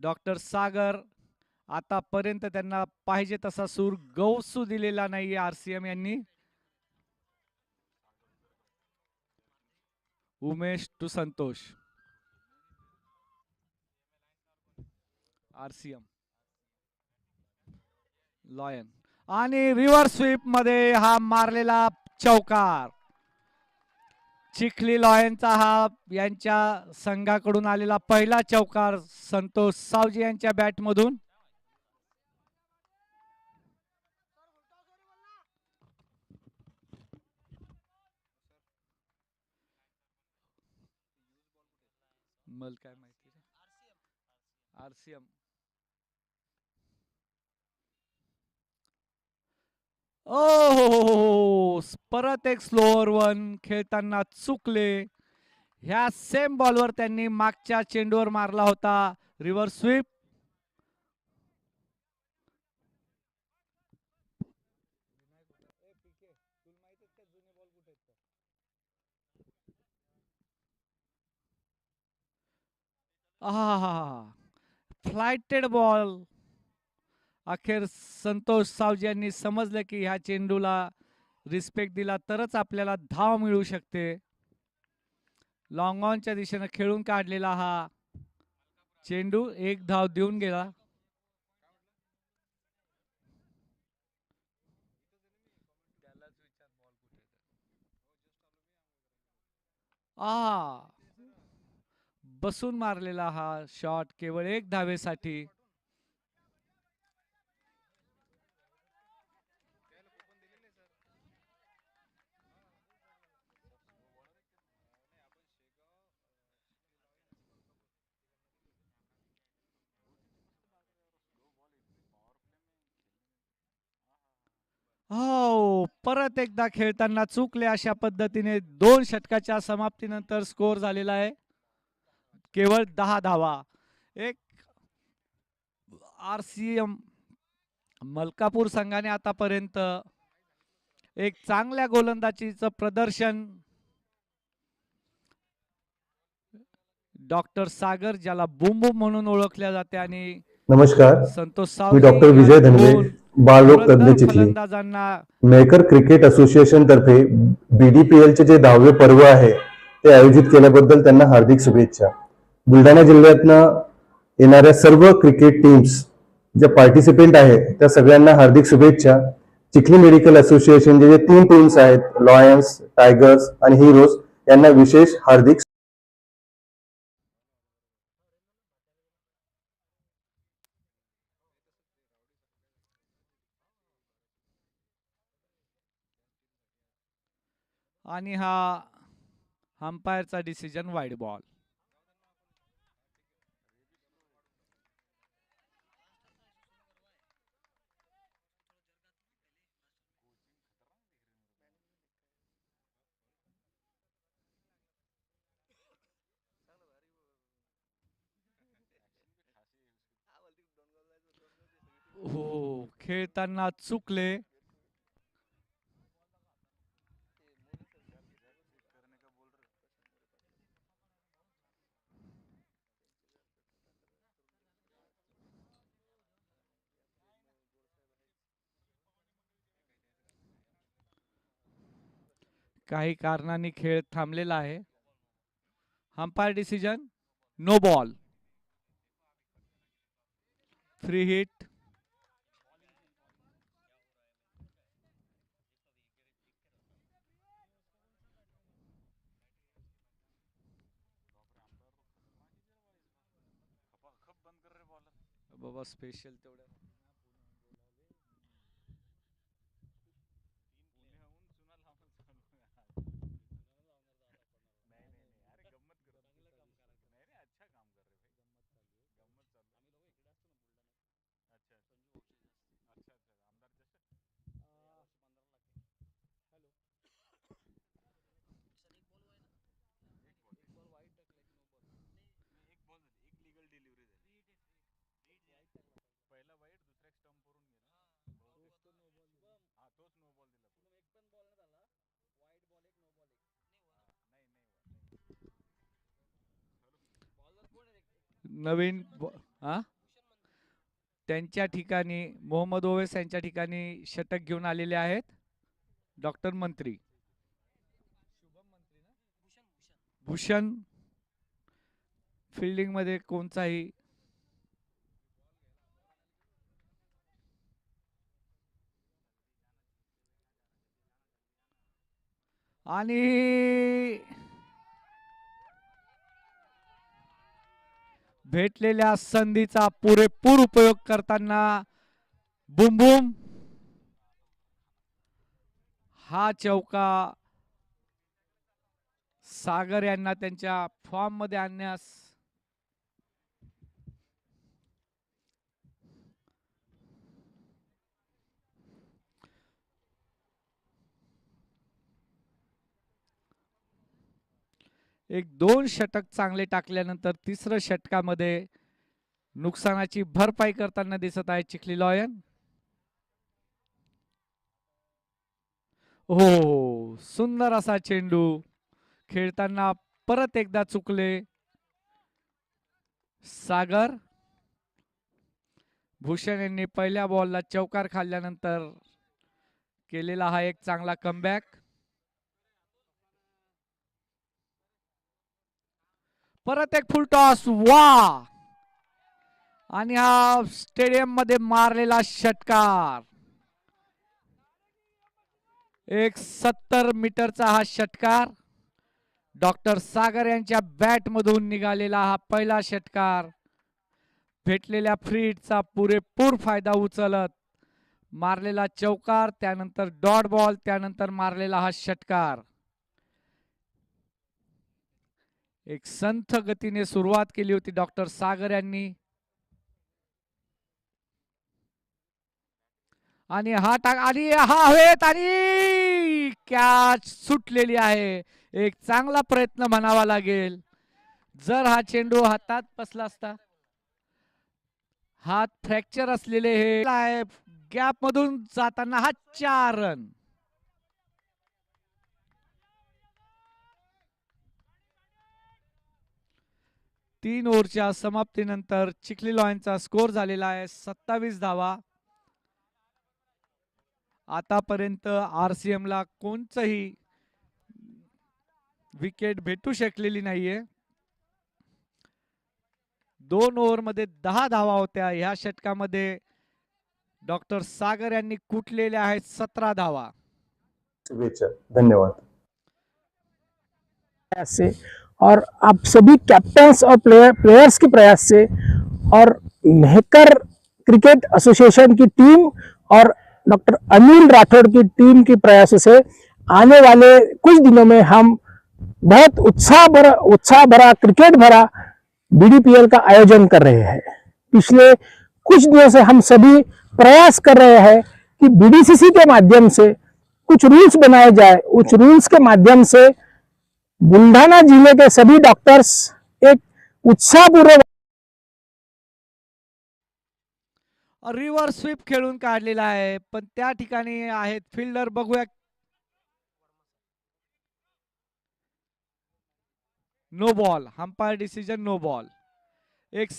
Doctor सागर आतापर्यंत त्यांना पाहिजे तसा सूर गौसू दिलेला नाही आरसीएम यांनी. उमेश टू संतोष. आरसीएम लॉयन आणि रिव्हर्स स्वीप मध्ये हा मारलेला चौकार. चिखली लॉयनचा हा यांच्या संघाकडून आलेला पहिला चौकार संतोष सावजी यांच्या बॅटमधून. मला काय माहिती आरसीएम. ओ परत एक स्लोअर वन खेळताना चुकले. ह्या सेम बॉलवर त्यांनी मागच्या चेंडूवर मारला होता रिव्हर्स स्वीप. Flighted ball. अखेर संतोष सावजी यांनी समजलं की ह्या चेंडूला रिस्पेक्ट दिला तरच आपल्याला धाव मिळू शकते. लॉंग ऑनच्या दिशेने खेळून काढलेला हा चेंडू एक धाव देऊन गेला. बसून मारलेला हा शॉट केवळ एक धावेसाठी. हो परत एकदा खेळताना चुकले. अशा पद्धतीने 2 षटकाच्या समाप्तीनंतर स्कोर झालेला आहे केवळ 10 धावा. एक आरसीएम मलकापूर संघाने आतापर्यंत एक चांगल्या गोलंदाजीचं प्रदर्शन. डॉक्टर सागर ज्याला बुम बुम म्हणून ओळखल्या जाते आणि नमस्कार, संतोष मी डॉक्टर विजय धनवे, बालरोग तज्ञ चिखली. मेकर क्रिकेट असोसिएशन तर्फे BDPL चे जे 10वे पर्व आहे ते आयोजित केल्याबद्दल त्यांना हार्दिक शुभेच्छा. बुलढाणा जिल्ह्यातनं येणाऱ्या सर्व क्रिकेट टीम्स ज्या पार्टिसिपेंट आहेत त्या सगळ्यांना हार्दिक शुभेच्छा. चिखली मेडिकल असोसिएशनचे जे 3 टीम्स आहेत लॉयन्स, टायगर्स आणि हिरोज यांना विशेष हार्दिक. आणि हा अंपायरचा डिसिजन वाईड बॉल. हो खेळताना चुकले. काही कारणांनी खेळ थांबलेला आहे. Umpire decision no ball. Free hit. बाबा स्पेशल तेवढं नवीन. हा त्यांच्या ठिकाणी मोहम्मद ओवेस यांच्या ठिकाणी षटक घेऊन आलेले आहेत डॉक्टर मंत्री भूषण. फिल्डिंग मध्ये कोणताही आणि भेटलेल्या संधीचा पुरेपूर उपयोग करताना बुम बुम हा चौका सागर यांना त्यांच्या फॉर्म मध्ये आणण्यास एक 2 षटक चांगले टाकल्यानंतर तिसऱ्या षटकामध्ये नुकसानाची भरपाई करताना दिसत आहे चिखली लॉयन. हो, सुंदर असा चेंडू खेळताना परत एकदा चुकले सागर. भूषण यांनी पहिल्या बॉलला चौकार खाल्ल्यानंतर केलेला हा एक चांगला कमबॅक. परत एक फुल टॉस वा आणि हा स्टेडियम मध्ये मारलेला षटकार. एक 70 मीटरचा हा षटकार डॉक्टर सागर यांच्या बॅट मधून निघालेला हा पहिला षटकार. भेटलेल्या फ्री हिटचा पुरेपूर फायदा उचलत मारलेला चौकार, त्यानंतर डॉट बॉल, त्यानंतर मारलेला हा षटकार. एक संथ गतीने सुरुवात केली होती डॉक्टर सागर यांनी आणि हा टाक आणि हा हवेत आणि कॅच सुटलेली आहे. एक चांगला प्रयत्न म्हणावा लागेल. जर हा चेंडू हातात बसला असता, हात फ्रॅक्चर असलेले हे गॅप मधून जाताना हा 4 रन. तीन ओव्हरच्या समाप्तीनंतर चिखली लॉयनचा स्कोर झालेला आहे 27 धावा. आतापर्यंत RCM ला कोणतंही विकेट भेटू शकलेली नाहीये. 2 ओव्हर मध्ये 10 धावा होत्या. ह्या षटकामध्ये डॉक्टर सागर यांनी कुटलेल्या आहेत 17 धावा. शुभेच्छा, धन्यवाद. से और आप सभी कैप्टन्स और प्लेयर्स के प्रयास से और मेहकर क्रिकेट एसोसिएशन की टीम और डॉक्टर अनिल राठौड़ की टीम के प्रयासों से आने वाले कुछ दिनों में हम बहुत उत्साह भरा क्रिकेट भरा BDPL का आयोजन कर रहे हैं. पिछले कुछ दिनों से हम सभी प्रयास कर रहे हैं कि BDCC के माध्यम से कुछ रूल्स बनाए जाए. उस रूल्स के माध्यम से बुलढाणा जिले के सभी डॉक्टर्स एक उत्साहपूर्वक रिव्हर्स स्वीप खेळून काढलेला आहे, पण त्या ठिकाणी आहेत फिल्डर. बघूया, no ball. Umpire decision no ball. एक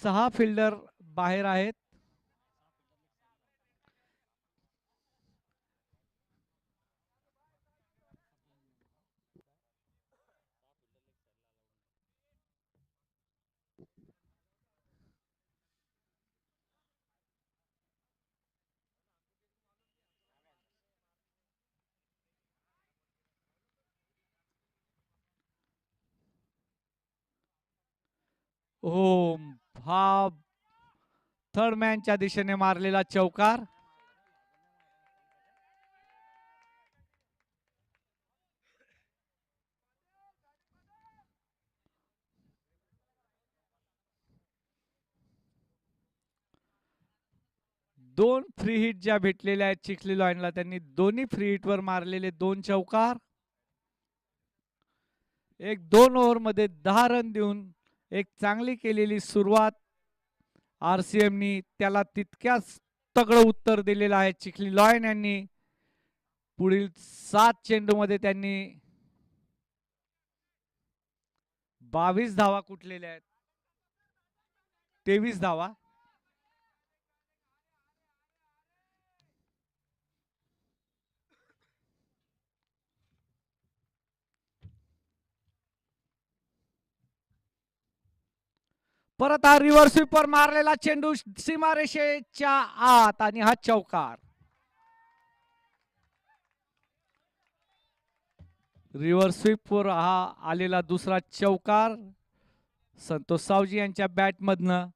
6 फिल्डर बाहेर आहेत. हो, हा थर्ड मॅनच्या दिशेने मारलेला चौकार. दोन फ्री हिट ज्या भेटलेल्या आहेत चिखली लॉयनला, त्यांनी दोन्ही फ्री हिट वर मारलेले 2 चौकार. एक 2 ओव्हर मध्ये 10 रन देऊन एक चांगली केलेली सुरुवात RCM नी त्याला तितक्याच तगडं उत्तर दिलेलं आहे चिखली लॉयन यांनी. पुढील 7 चेंडू मध्ये त्यांनी 22 धावा कुठलेल्या आहेत, 23 धावा. परत हा रिव्हर्स स्वीपर मारलेला चेंडू सीमारेषेच्या आत आणि हा चौकार. रिव्हर्स स्वीपवर हा आलेला दुसरा चौकार संतोष सावजी यांच्या बॅट मधनं.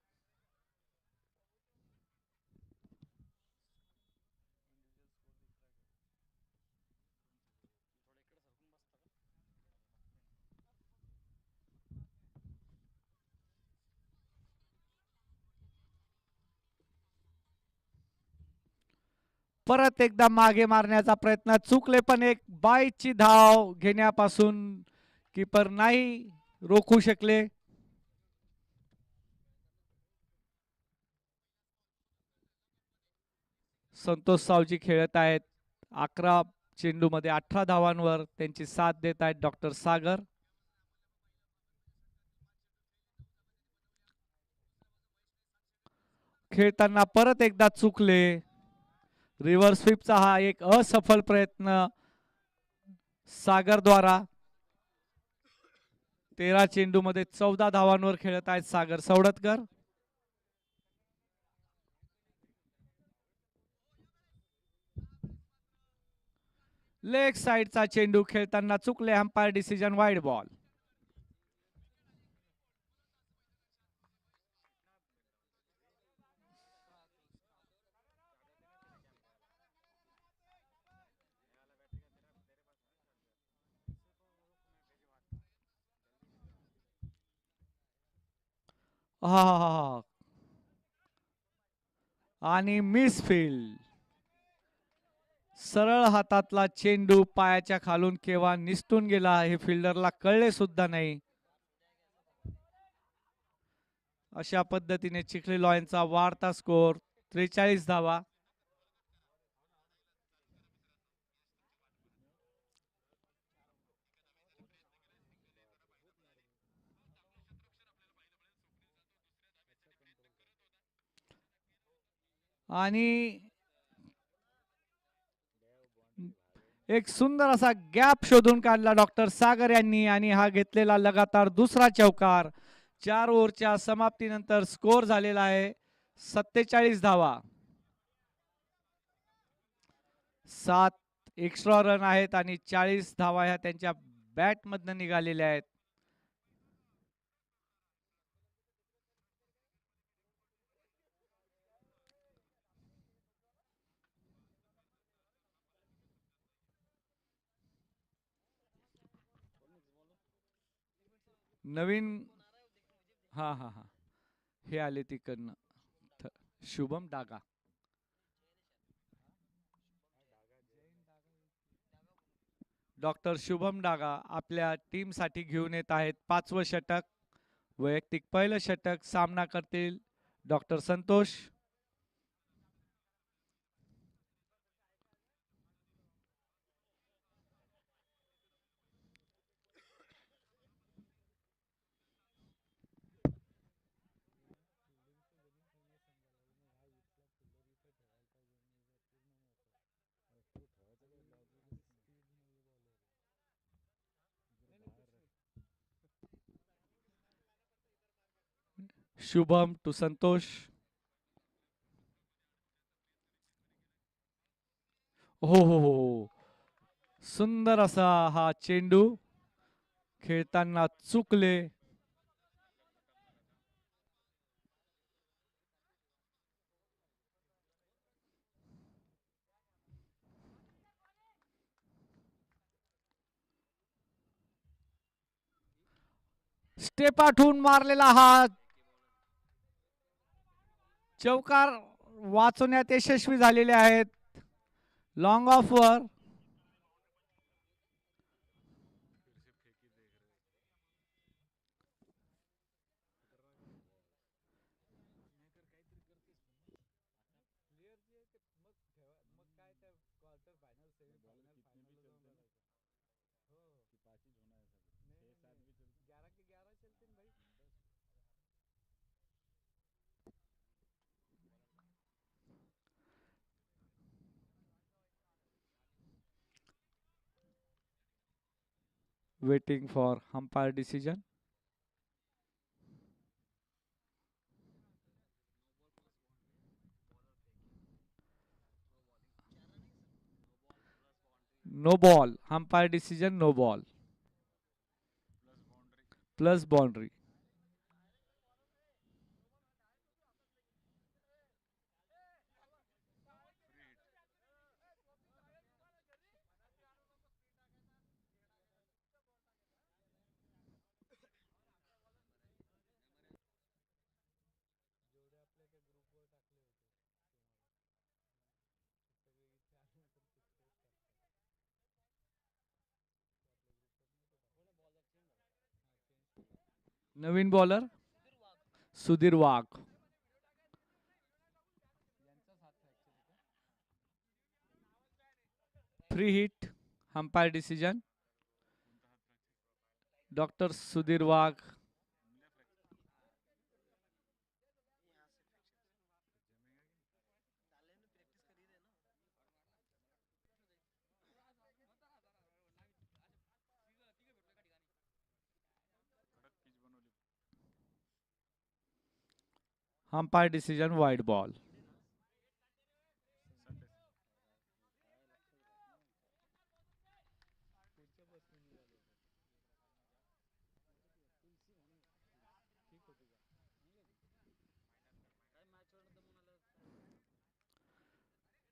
परत एकदा मागे मारण्याचा प्रयत्न चुकले, पण एक बाईची धाव घेण्यापासून कीपर नाही रोखू शकले. संतोष सावजी खेळत आहेत 11 चेंडू मध्ये 18 धावांवर. त्यांची साथ देत आहेत डॉक्टर सागर. खेळताना परत एकदा चुकले. रिव्हर्स स्वीपचा हा एक असफल प्रयत्न सागर द्वारा. 13 चेंडू मध्ये 14 धावांवर खेळत आहेत सागर सवडतकर. लेग साइडचा चेंडू खेळताना चुकले, अंपायर डिसिजन वाईड बॉल. हा आणि मिस फील्ड. सरळ हातातला चेंडू पायाच्या खालून केव्हा निसटून गेला हे फिल्डरला कळले सुद्धा नाही. अशा पद्धतीने चिखली लॉयनचा वाढता स्कोर 43 धावा. आणि एक सुंदर असा गॅप शोधून काढला डॉक्टर सागर यांनी आणि हा घेतलेला लगातार दुसरा चौकार. 4 ओव्हरच्या समाप्तीनंतर स्कोर झालेला आहे 47 धावा. 7 एक्स्ट्रा रन आहेत आणि 40 धावा ह्या त्यांच्या बॅट मधनं निघालेल्या आहेत. नवीन हा हा हा हे आले तिकडनं शुभम डागा. डॉक्टर शुभम डागा आपल्या टीम साठी घेऊन येत आहेत 5वं षटक. वैयक्तिक पहिलं षटक सामना करतील डॉक्टर संतोष. शुभम टू संतोष. हो सुंदर असा हा चेंडू खेळताना चुकले. स्टेप आठवून मारलेला हा चौकार वाचवण्यात यशस्वी झालेले आहेत. लॉंग ऑफ वर waiting for umpire decision. No ball. Umpire decision, no ball. Plus boundary. Naveen bowler Sudhir Wagh. Free hit. umpire decision. Doctor Sudhir Wagh. umpire decision, wide ball.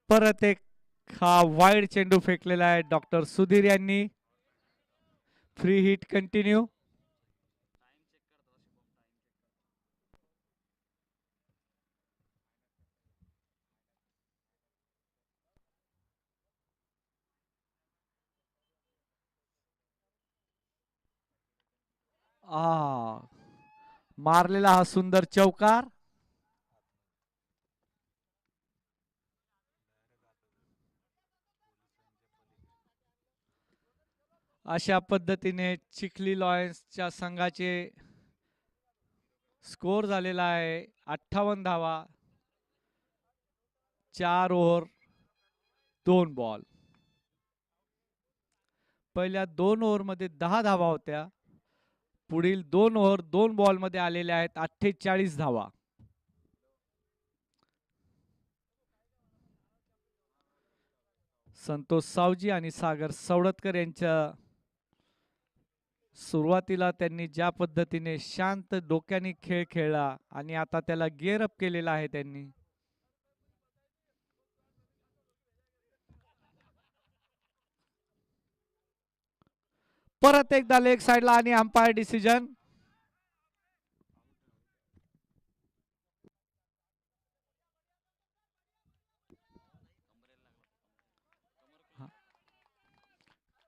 परत एक हा वाईड चेंडू फेकलेला आहे डॉक्टर सुधीर यांनी. Free hit continue. मारलेला हा सुंदर चौकार. अशा पद्धतीने चिखली लॉयन्सच्या संघाचे स्कोर झालेला आहे 58 धावा. 4 ओव्हर 2 बॉल. पहिल्या 2 ओव्हर मध्ये 10 धावा होत्या. पुढील 2 ओव्हर 2 बॉल मध्ये आलेल्या आहेत 48 धावा. संतोष सावजी आणि सागर सवडतकर यांच्या सुरुवातीला त्यांनी ज्या पद्धतीने शांत डोक्याने खेळ खेळला आणि आता त्याला गिअर अप केलेला आहे त्यांनी. परत एकदा लेग साइडला आणि अंपायर डिसिजन.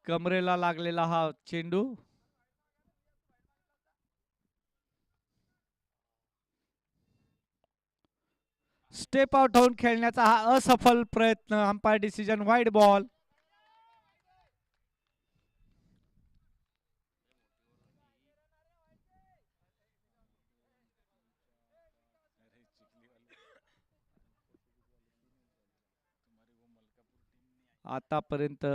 कमरेला लागलेला हा चेंडू. स्टेप आउट होऊन खेळण्याचा हा असफल प्रयत्न. Umpire decision, wide ball. आतापर्यंत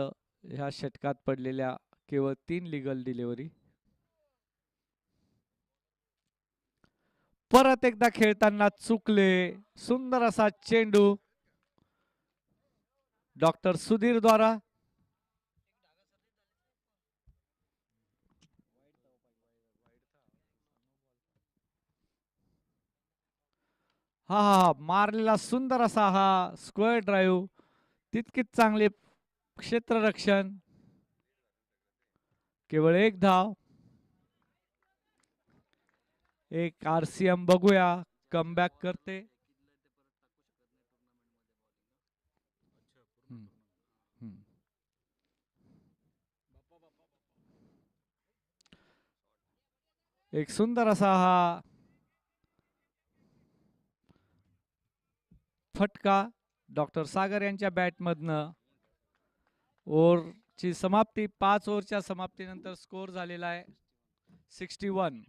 ह्या षटकात पडलेल्या केवळ 3 लीगल डिलिव्हरी. परत एकदा खेळताना चुकले. सुंदर असा चेंडू डॉक्टर सुधीर द्वारा. हा मारलेला सुंदर असा हा स्क्वेअर ड्राईव्ह. तितकीच चांगले क्षेत्ररक्षण. केवळ 1 धाव. एक आरसीएम बघूया कमबॅक करते. एक सुंदर असा हा फटका डॉक्टर सागर यांच्या बॅटमधनं. ओव्हरची समाप्ती. 5 ओव्हरच्या समाप्तीनंतर स्कोर झालेला आहे 61.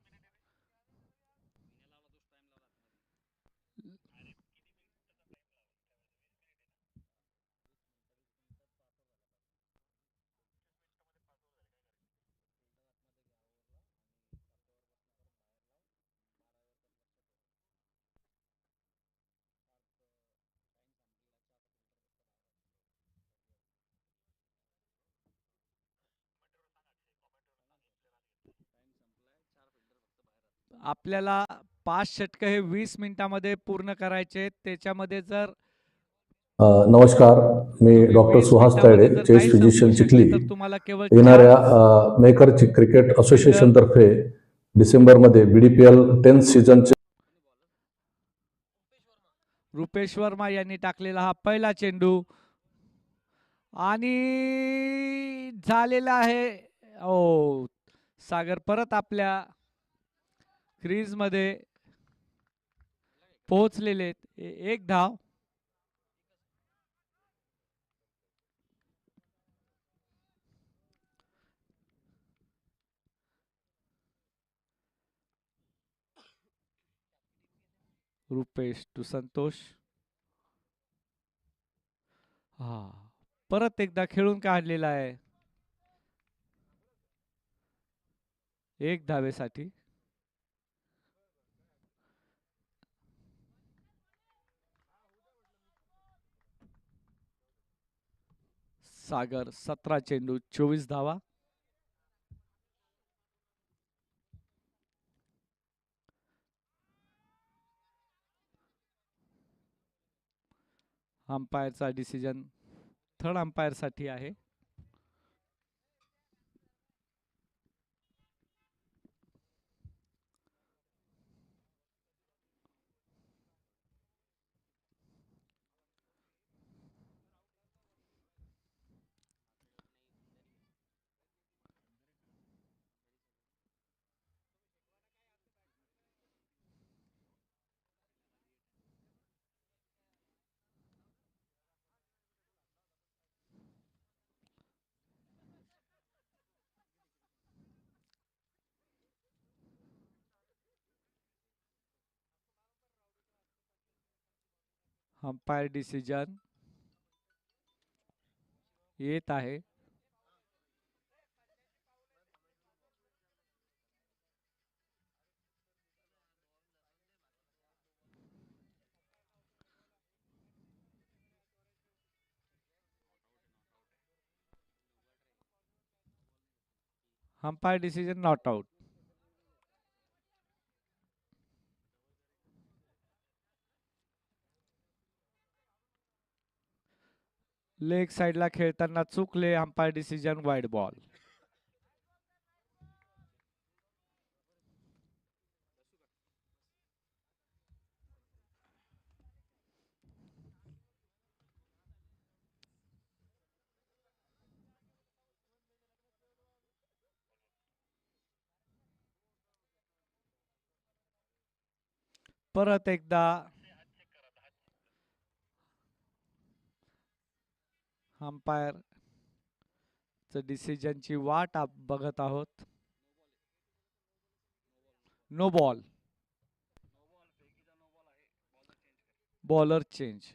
आपल्याला 5 षटकं हे 20 मिनिटामध्ये पूर्ण करायचे आहेत. त्याच्यामध्ये जर नमस्कार, मी तुम्ही डॉक्टर 20 सुहास मिनिटामध्ये तायडे, जर चेस नाही फिजिशियन संपवू चिखली, शकले तर तुम्हाला केवळ येणाऱ्या 4 मेकर क्रिकेट असोसिएशन तर्फे डिसेंबरमध्ये BDPL 10th सीझनचे रुपेश वर्मा यांनी टाकलेला हा पहिला चेंडू आणि झालेला आहे. ओ, सागर परत आपल्या क्रीज मध्ये पोहोचलेले आहेत. एक धाव. रुपेश टू संतोष. हा, परत एकदा खेळून काढलेला आहे. एक धावेसाठी. सागर 17 चेंडू 24 धावा. अंपायरचा डिसिजन थर्ड अंपायर साठी आहे. अंपायर डिसिजन येत आहे. Umpire decision not out. Leg साइडला खेळताना चुकले. Umpire decision wide ball. परत एकदा अंपायर डिसिजनची वाट बघत आहोत. No ball. Bowler change.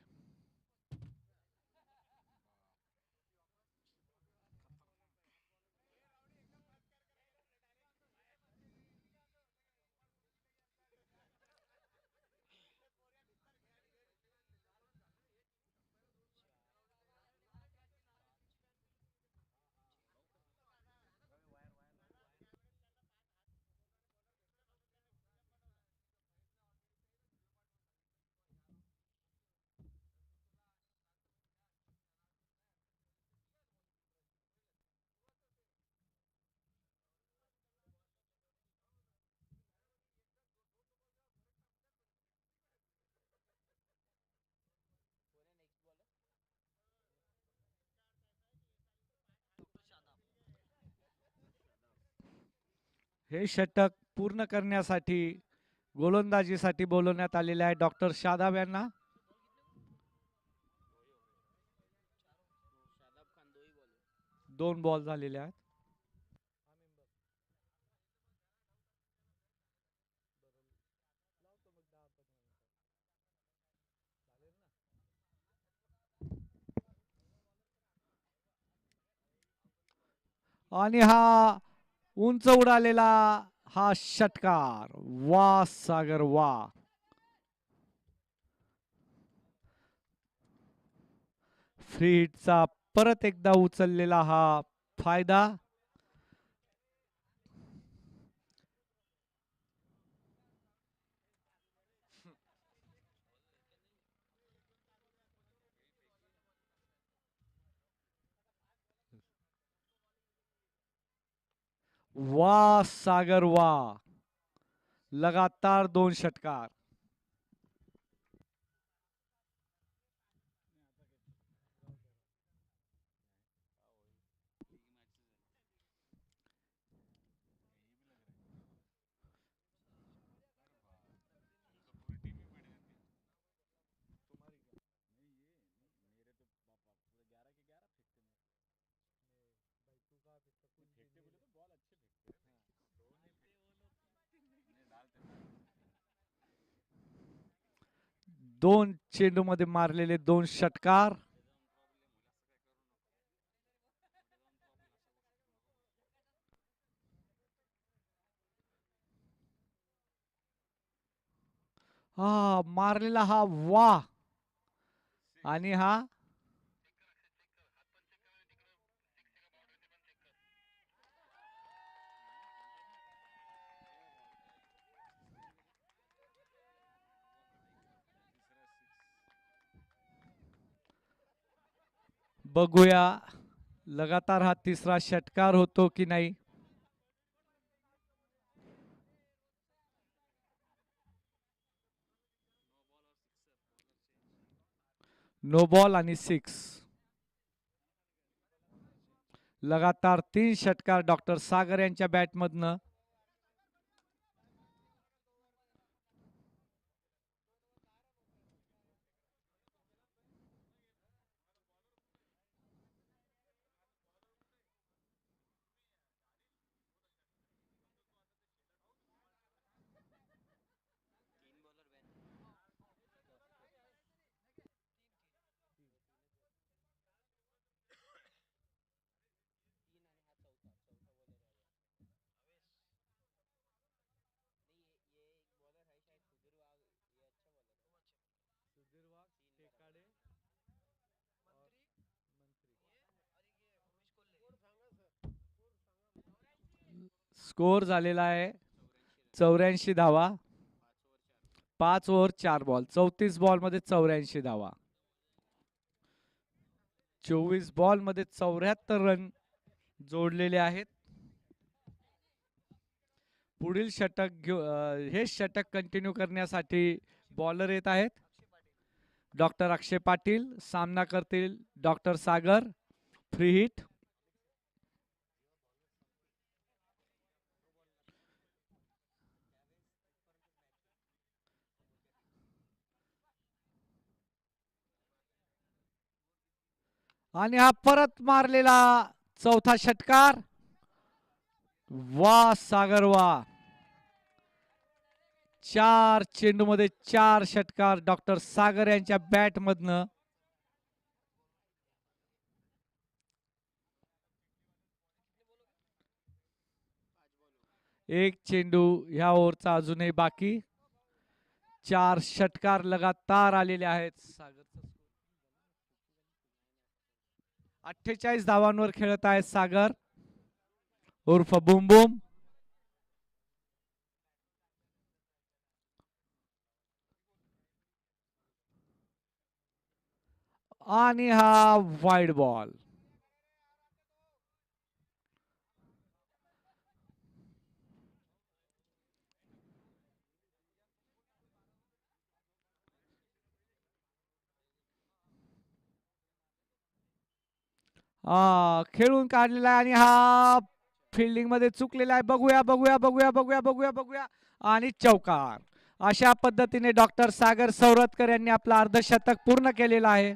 हे षटक पूर्ण करण्यासाठी गोलंदाजीसाठी बोलवण्यात आलेले आहे डॉक्टर शादाब यांना. दोन बॉल झालेले आहेत. आणि हा उंच उडालेला हा षटकार. वा सागर वा. फ्री हिटचा परत एकदा उचललेला हा फायदा. वाह सागर वाह, लगातार 2 षटकार. दोन चेंडूमध्ये मारलेले 2 षटकार. मारलेला हा वाह, आणि हा बघूया लगातार हा 3रा षटकार होतो की नाही. नो बॉल आणि 6. लगातार 3 षटकार डॉक्टर सागर यांच्या बॅटमधनं. स्कोर झालेला आहे 84 धावा. 5 ओव्हर 4 बॉल. 34 बॉल मध्ये 84 धावा. 24 बॉल मध्ये 74 रन जोडलेले आहेत. पुढील षटक हे षटक कंटिन्यू करण्यासाठी बॉलर येत आहेत. डॉक्टर अक्षय पाटील. सामना करतील डॉक्टर सागर. Free hit. आणि हा परत मारलेला 4था षटकार. वा सागर वा. 4 चेंडूमध्ये 4 षटकार डॉक्टर सागर यांच्या बॅट मधनं. एक चेंडू ह्या ओव्हरचा अजूनही बाकी. 4 षटकार लगातार आलेले आहेत. 48 धावांवर खेळत आहे सागर उर्फ बुम बुम. आणि हा वाईड बॉल. खेळून काढलेला आहे आणि हा फिल्डिंग मध्ये चुकलेला आहे. बघूया बघूया बघूया बघूया बघूया बघूया. आणि चौकार. अशा पद्धतीने डॉक्टर सागर सौरतकर यांनी आपलं अर्धशतक पूर्ण केलेलं आहे.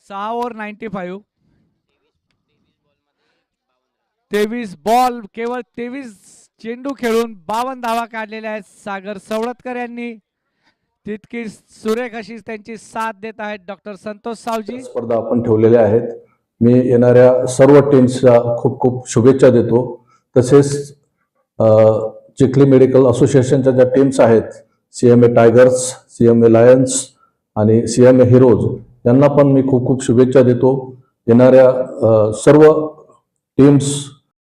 सहा ओव्हर 95. 23 बॉल केवळ 23 चेंडू खेळून 52 धावा काढलेल्या आहेत सागर सवळतकर यांनी. तितकी सुरेख अशी त्यांची साथ देत आहेत डॉक्टर संतोष सावजी. स्पर्धा आपण ठेवलेल्या आहेत. मी येणाऱ्या सर्व टीम्सला खूप खूप शुभेच्छा देतो. तसेच चिखली मेडिकल असोसिएशनच्या ज्या टीम्स आहेत, CMA टायगर्स, CMA लायन्स आणि CMA हिरोज, यांना पण मी खूप खूप शुभेच्छा देतो. येणाऱ्या सर्व टीम्स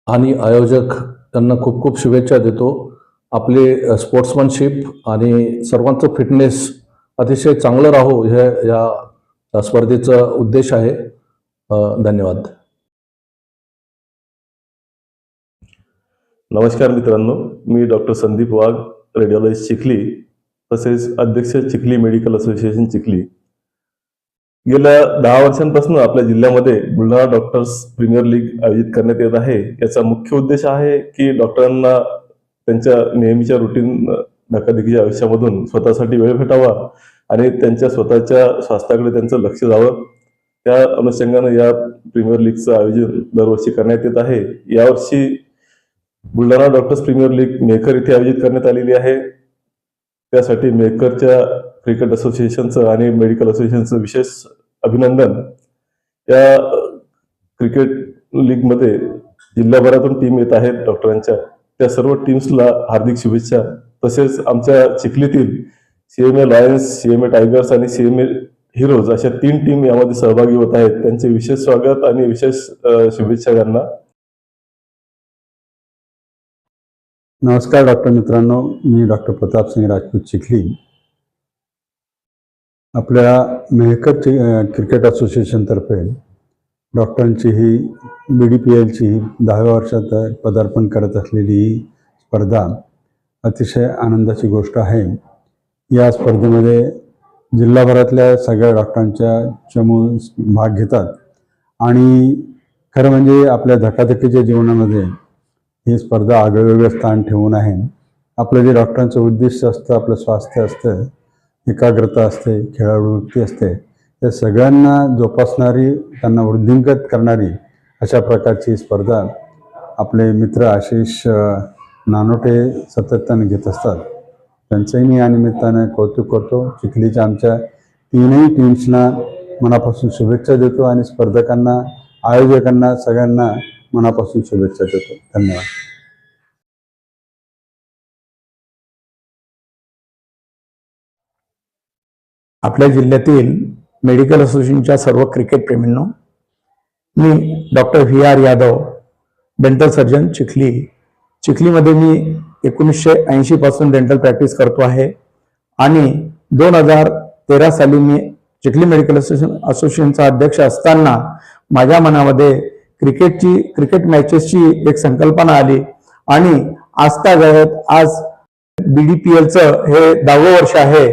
आणि आयोजक त्यांना खूप खूप शुभेच्छा देतो. आपले स्पोर्ट्समनशिप आणि सर्वांचं फिटनेस अतिशय चांगलं राहो हे या स्पर्धेचा उद्देश आहे. धन्यवाद. नमस्कार मित्रांनो, मी डॉक्टर संदीप वाघ, रेडिओलॉजिस्ट चिखली, तसेच अध्यक्ष चिखली मेडिकल असोसिएशन चिखली. गेल्या 10 वर्षांपासून आपल्या जिल्ह्यामध्ये बुलढाणा डॉक्टर्स प्रीमियर लीग आयोजित करण्यात येत आहे. याचा मुख्य उद्देश आहे की डॉक्टरांना त्यांच्या नेहमीच्या रुटीन धकाधकीच्या आयुष्यामधून स्वतःसाठी वेळ भेटावा आणि त्यांच्या स्वतःच्या स्वास्थ्याकडे त्यांचं लक्ष जावं. त्या अनुषंगानं या प्रीमियर लीगचं आयोजन दरवर्षी करण्यात येत आहे. यावर्षी Buldhana doctors premier league Mehkar इथे आयोजित करण्यात आलेली आहे. त्यासाठी मेहकरच्या क्रिकेट असोसिएशनचं आणि मेडिकल असोसिएशनचं विशेष अभिनंदन. या क्रिकेट लीगमध्ये जिल्ह्याभरातून टीम येत आहेत डॉक्टरांच्या. त्या सर्व टीम्सला हार्दिक शुभेच्छा. तसेच आमच्या चिखलीतील CMA लायन्स, CMA टायगर्स आणि CMA हिरोज अशा 3 टीम यामध्ये सहभागी होत आहेत. त्यांचे विशेष स्वागत आणि विशेष शुभेच्छा त्यांना. नमस्कार डॉक्टर मित्रांनो, मी डॉक्टर प्रताप सिंग राजपूत चिखली. आपल्या मेहकर क्रिकेट असोसिएशनतर्फे डॉक्टरांची ही BDPLची 10व्या वर्षात पदार्पण करत असलेली ही स्पर्धा अतिशय आनंदाची गोष्ट आहे. या स्पर्धेमध्ये जिल्हाभरातल्या सगळ्या डॉक्टरांच्या चमू भाग घेतात आणि खरं म्हणजे आपल्या धकाधकीच्या जीवनामध्ये ही स्पर्धा आगळेवेगळं स्थान ठेवून आहे. आपलं जे डॉक्टरांचं उद्दिष्ट असतं, आपलं स्वास्थ्य असतं, एकाग्रता असते, खेळाडूवृत्ती असते, त्या सगळ्यांना जोपासणारी, त्यांना वृद्धिंगत करणारी अशा प्रकारची स्पर्धा आपले मित्र आशिष नानोटे सातत्याने घेत असतात. त्यांचंही मी या निमित्तानं कौतुक करतो. चिखलीच्या आमच्या 3ही टीम्सना मनापासून शुभेच्छा देतो आणि स्पर्धकांना, आयोजकांना सगळ्यांना मनापासून शुभेच्छा देतो. धन्यवाद. आपल्या जिल्ह्यातील मेडिकल असोसिएशनच्या सर्व क्रिकेट प्रेमींनो, मी doctor VR Yadav, dental surgeon Chikhli. चिखलीमध्ये मी 1980 पासून डेंटल प्रॅक्टिस करतो आहे आणि 2013 साली मी चिखली मेडिकल असोसिएशनचा अध्यक्ष असताना माझ्या मनामध्ये क्रिकेट मॅचेसची एक संकल्पना आली आणि आजतागायत आज BDPLचं हे 10वं वर्ष आहे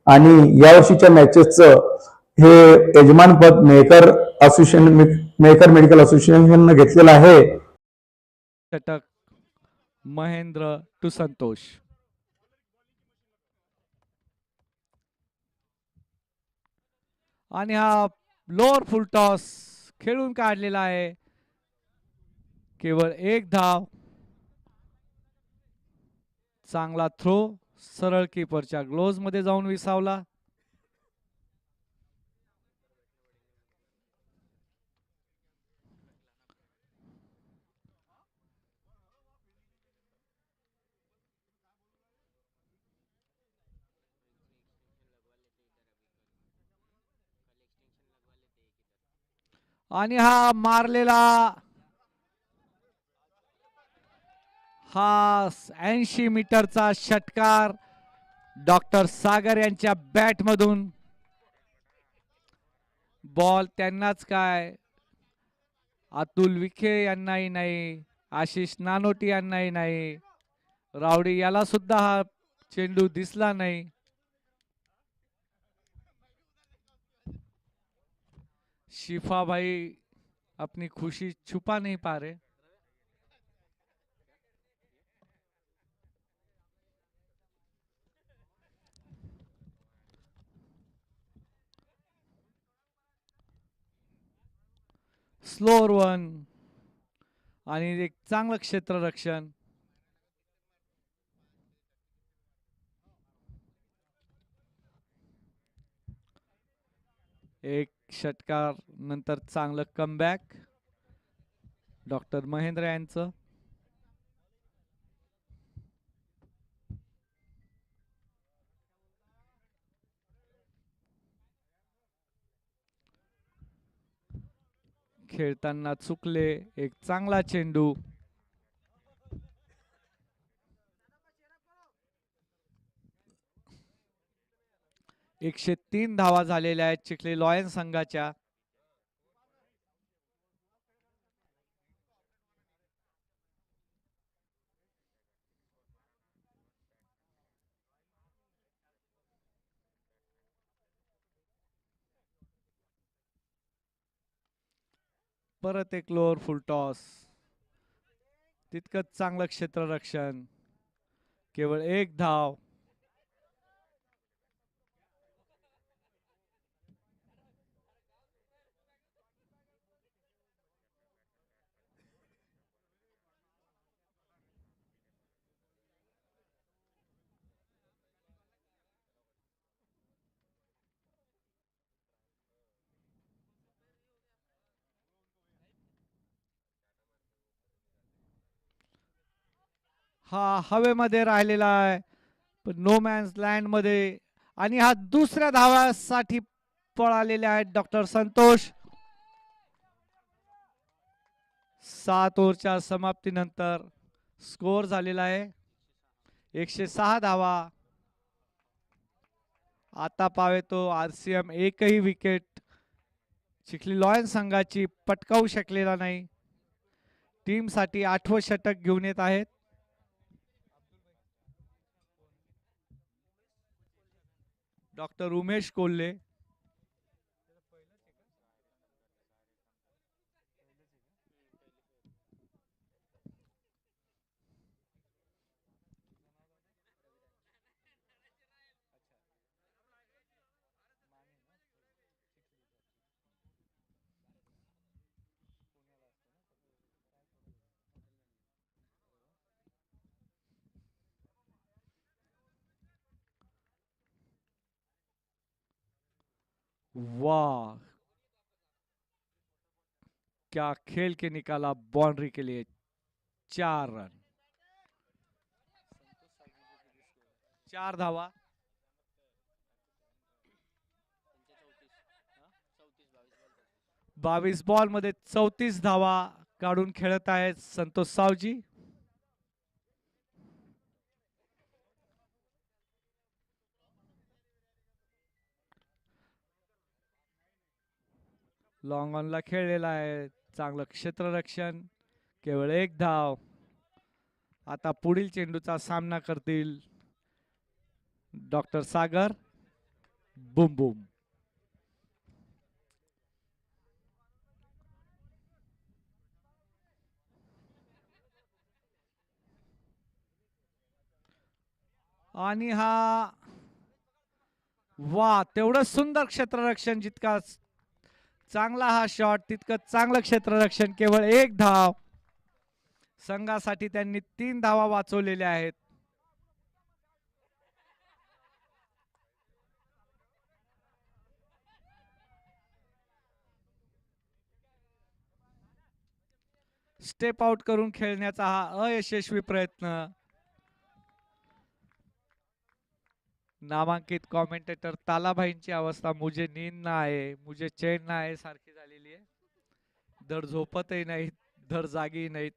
आणि या वर्षीच्या मॅचेसचं हे यजमानपद मेहकर मेडिकल असोसिएशननं घेतलेलं आहे. षटक महेंद्र टू संतोष. आणि हा लोअर फुल टॉस खेळून काढलेला आहे. केवळ 1 धाव. चांगला थ्रो सरळ कीपरच्या ग्लोव्ज मध्ये जाऊन विसावला. आणि हा मारलेला हा 80 मीटरचा षटकार डॉक्टर सागर यांच्या बॅट मधून. बॉल त्यांनाच काय, अतुल विखे यांनाही नाही, आशिष नानोटी यांनाही नाही, रावडी याला सुद्धा हा चेंडू दिसला नाही. शिफा भाई अपनी खुशी छुपा नहीं पा रहे. स्लोअर वन आणि एक चांगलं क्षेत्ररक्षण. एक षटकार नंतर चांगलं कमबॅक डॉक्टर महेंद्र यांचं. खेळताना चुकले. एक चांगला चेंडू. 103 धावा झालेल्या आहेत चिखली लॉयन्स संघाच्या. परत एक लोअर फुल टॉस, तितकंच चांगलं क्षेत्ररक्षण, केवळ एक धाव. हा हवेमध्ये राहिलेला आहे, पण नो मॅन्स लँड मध्ये, आणि हा दुसऱ्या धावासाठी पळालेले आहेत डॉक्टर संतोष. 7 ओव्हरच्या समाप्तीनंतर स्कोअर झालेला आहे 106 धावा. आता पावेतो RCM एकही विकेट चिखली लॉयन्स संघाची पटकावू शकलेला नाही. टीम साठी 8वं षटक घेऊन येत आहेत. डॉक्टर उमेश कोल्हे. वाह, क्या खेल के निकाला बाउंड्री के लिए 4 रन, 4 धावा. 22 बॉल मध्ये 34 धावा काढून खेळत आहेत संतोष सावजी. लॉंग ऑनला खेळलेला आहे, चांगलं क्षेत्ररक्षण, केवळ एक धाव. आता पुढील चेंडूचा सामना करतील डॉक्टर सागर. बुम बुम. आणि हा वा, तेवढं सुंदर क्षेत्ररक्षण, जितका चांगला हा शॉट तितकं चांगलं क्षेत्ररक्षण, केवळ एक धाव. संघासाठी त्यांनी 3 धावा वाचवलेल्या आहेत. स्टेप आउट करून खेळण्याचा हा अयशस्वी प्रयत्न. नामांकित कॉमेंटेटर तालाभाईंची अवस्था मुझे नींद ना आहे, मुझे चैन ना आहे सारखी झालेली आहे. धड झोपतही नाहीत, धड जागी नाहीत.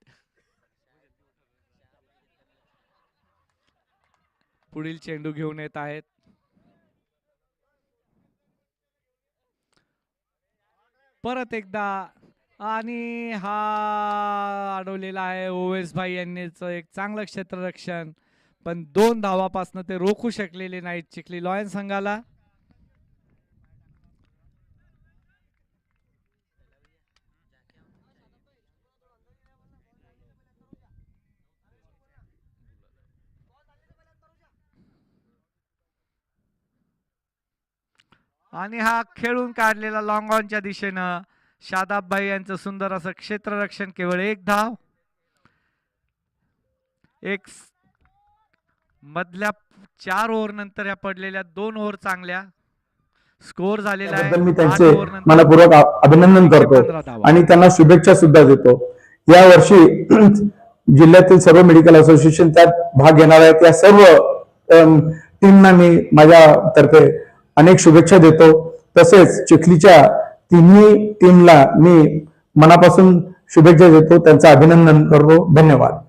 पुढील चेंडू घेऊन येत आहेत. परत एकदा, आणि हा अडवलेला आहे ओवेस भाई यांनीच एक चांगलं क्षेत्ररक्षण, पण 2 धावापासून ते रोखू शकलेले नाहीत चिखली लॉयन्स संघाला. आणि हा खेळून काढलेला लॉंग ऑनच्या दिशेनं शादाब भाई यांचं सुंदर असं क्षेत्ररक्षण, केवळ एक धाव. एक मधल्या 4 ओव्हर नंतर या पडलेल्या 2 ओव्हर चांगल्या स्कोर झालेला आहे. मी त्यांचे मनपूर्वक अभिनंदन करतो आणि त्यांना शुभेच्छा सुद्धा देतो. या वर्षी जिल्ह्यातील सर्व मेडिकल असोसिएशन त्यात भाग घेणार आहेत. या सर्व टीमना मी माझ्यातर्फे अनेक शुभेच्छा देतो. तसेच चिखलीच्या तिन्ही टीमला मी मनापासून शुभेच्छा देतो, त्यांचं अभिनंदन करतो. धन्यवाद.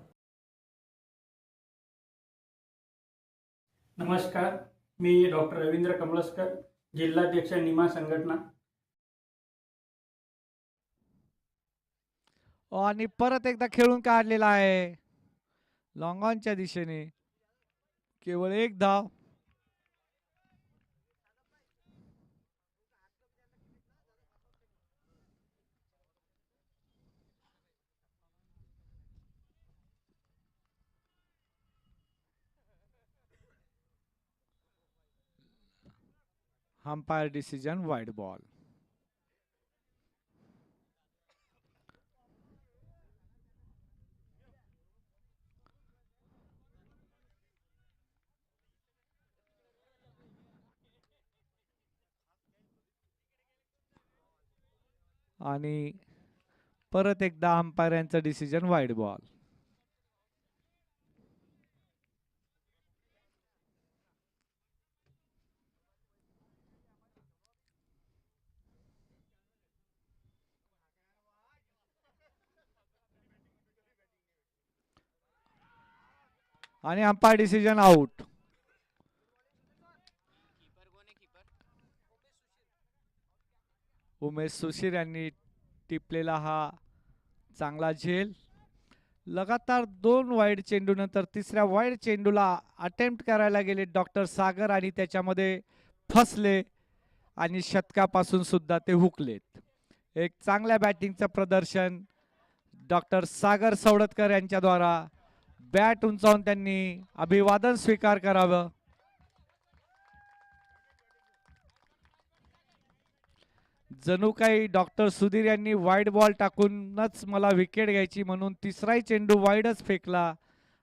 नमस्कार, मी डॉक्टर रवींद्र कमलस्कर, जिल्हाध्यक्ष निमा संघटना. आणि परत एकदा खेळून काढलेला आहे लॉंग ऑनच्या दिशेने. केवळ एक धाव. Umpire decision wide ball. आणि परत एकदा अंपायर यांचं डिसिजन वाईड बॉल. आणि umpire decision out. Umesh Sushir यांनी टिपलेला हा चांगला झेल. लगातार 2 वाईड चेंडू नंतर तिसऱ्या वाईड चेंडूला अटेम्प्ट करायला गेले डॉक्टर सागर आणि त्याच्यामध्ये फसले आणि शतकापासून सुद्धा ते हुकलेत. एक चांगल्या बॅटिंगचं प्रदर्शन डॉक्टर सागर सवडतकर यांच्याद्वारा. बॅट उंचावून त्यांनी अभिवादन स्वीकार करावं. जणू काही डॉक्टर सुधीर यांनी वाईड बॉल टाकूनच मला विकेट घ्यायची म्हणून तिसराही चेंडू वाईडच फेकला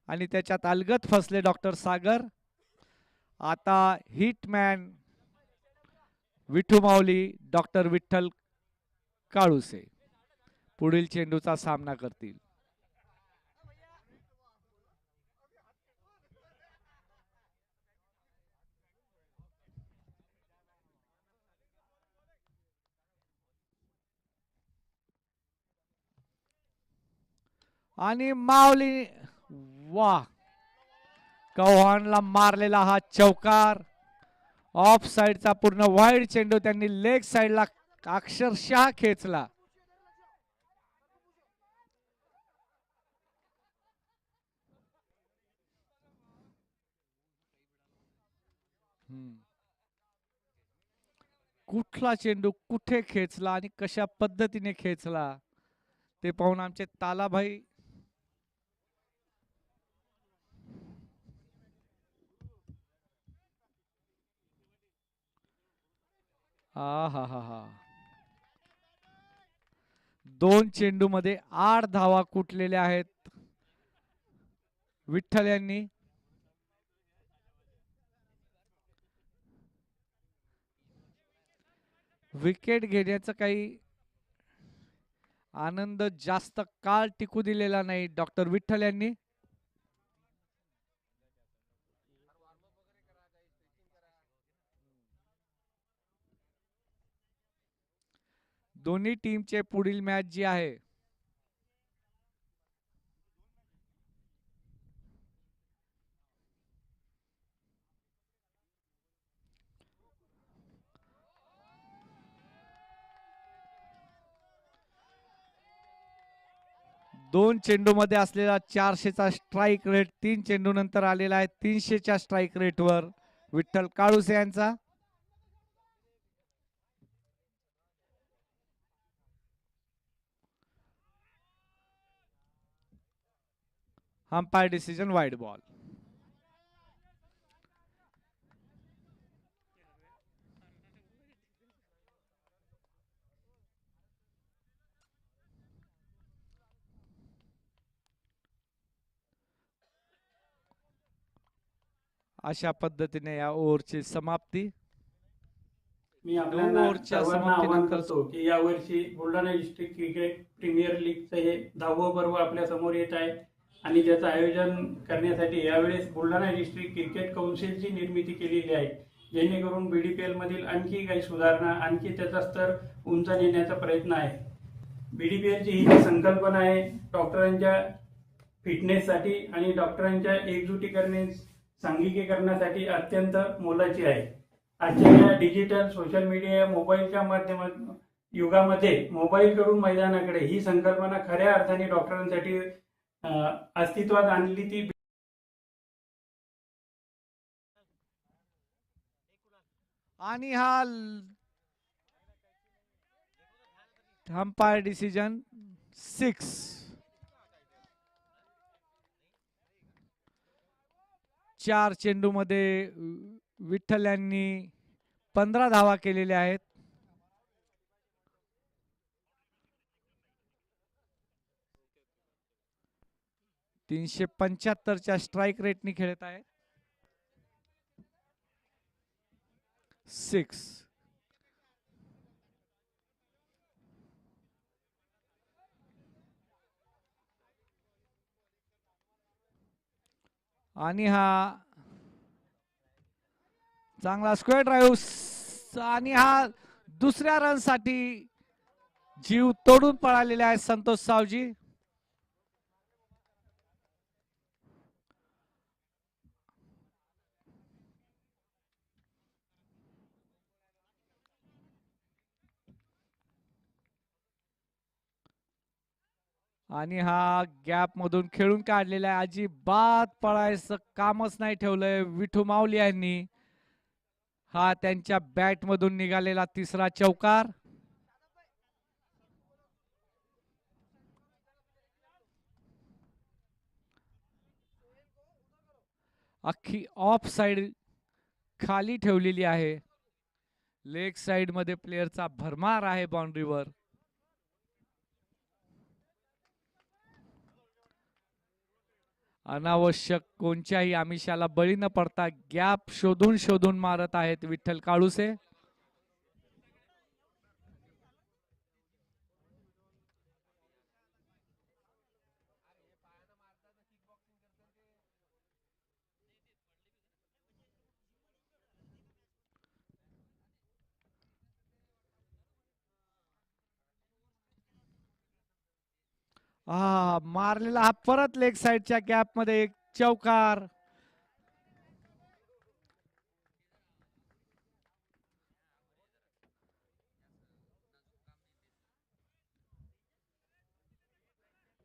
आणि त्याच्यात अलगद फसले डॉक्टर सागर. आता हिटमॅन विठू माऊली डॉक्टर विठ्ठल काळुसे पुढील चेंडूचा सामना करतील. आणि माऊली वाह, चव्हाणला मारलेला हा चौकार. ऑफ साइडचा पूर्ण वाईड चेंडू त्यांनी लेग साइडला अक्षरशः खेचला. कुठला चेंडू कुठे खेचला आणि कशा पद्धतीने खेचला ते पाहून आमचे तालाभाई हा 2 चेंडू मध्ये 8 धावा कुटलेल्या आहेत विठ्ठल यांनी. विकेट घेण्याचा काही आनंद जास्त काळ टिकू दिलेला नाही डॉक्टर विठ्ठल यांनी. दोन्ही टीमचे पुढील मॅच जी आहे दोन चेंडू मध्ये असलेला 400चा स्ट्राइक रेट 3 चेंडू नंतर आलेला आहे 300च्या स्ट्राइक रेटवर विठ्ठल काळुसे यांचा. Umpire decision wide ball. अशा पद्धतीने या ओव्हरची समाप्ती. मी आपल्याला सर्वांना आवाहन करतो की यावर्षी बुलढाणा डिस्ट्रिक्ट क्रिकेट प्रीमियर लीगचं हे 10वं पर्व आपल्या समोर येत आहे आणि ज्याचं आयोजन करण्यासाठी यावेळेस बुलढाणा डिस्ट्रिक्ट क्रिकेट काउन्सिलची निर्मिती केलेली आहे, जेणेकरून BDPL मधील आणखी काही सुधारणा, आणखी त्याचा स्तर उंच नेण्याचा प्रयत्न आहे. BDPLची ही जी संकल्पना आहे डॉक्टरांच्या फिटनेससाठी आणि डॉक्टरांच्या एकजुटी करण्यासाठी सांघिकीकरणासाठी अत्यंत मोलाची आहे. आजच्या या डिजिटल सोशल मीडिया मोबाईलच्या माध्यमातून युगामध्ये मोबाईलकडून मैदानाकडे ही संकल्पना खऱ्या अर्थाने डॉक्टरांसाठी अस्तित्वात आणली ती. आणि हा अंपायर डिसिजन 6. चार चेंडूमध्ये विठ्ठल यांनी 15 धावा केलेल्या आहेत. .375च्या स्ट्राईक रेटनी खेळत आहेत. 6. आणि हा चांगला स्क्वेअर ड्राईव्ह आणि हा दुसऱ्या रन साठी जीव तोडून पळालेले आहेत संतोष सावजी. आणि हा गॅप मधून खेळून काढलेला आहे. अजिबात पळायचं कामच नाही ठेवलंय विठू माऊली यांनी. हा त्यांच्या बॅट मधून निघालेला तिसरा चौकार. अख्खी ऑफ साइड खाली ठेवलेली आहे. लेग साइड मध्ये प्लेयरचा भरमार आहे बाउंड्रीवर. अनावश्यक कोणत्याही आमिषाला बळी न पडता गॅप शोधून शोधून मारत आहेत विठ्ठल काळुसे. मारलेला हा परत लेग साइडच्या गॅप मध्ये एक चौकार.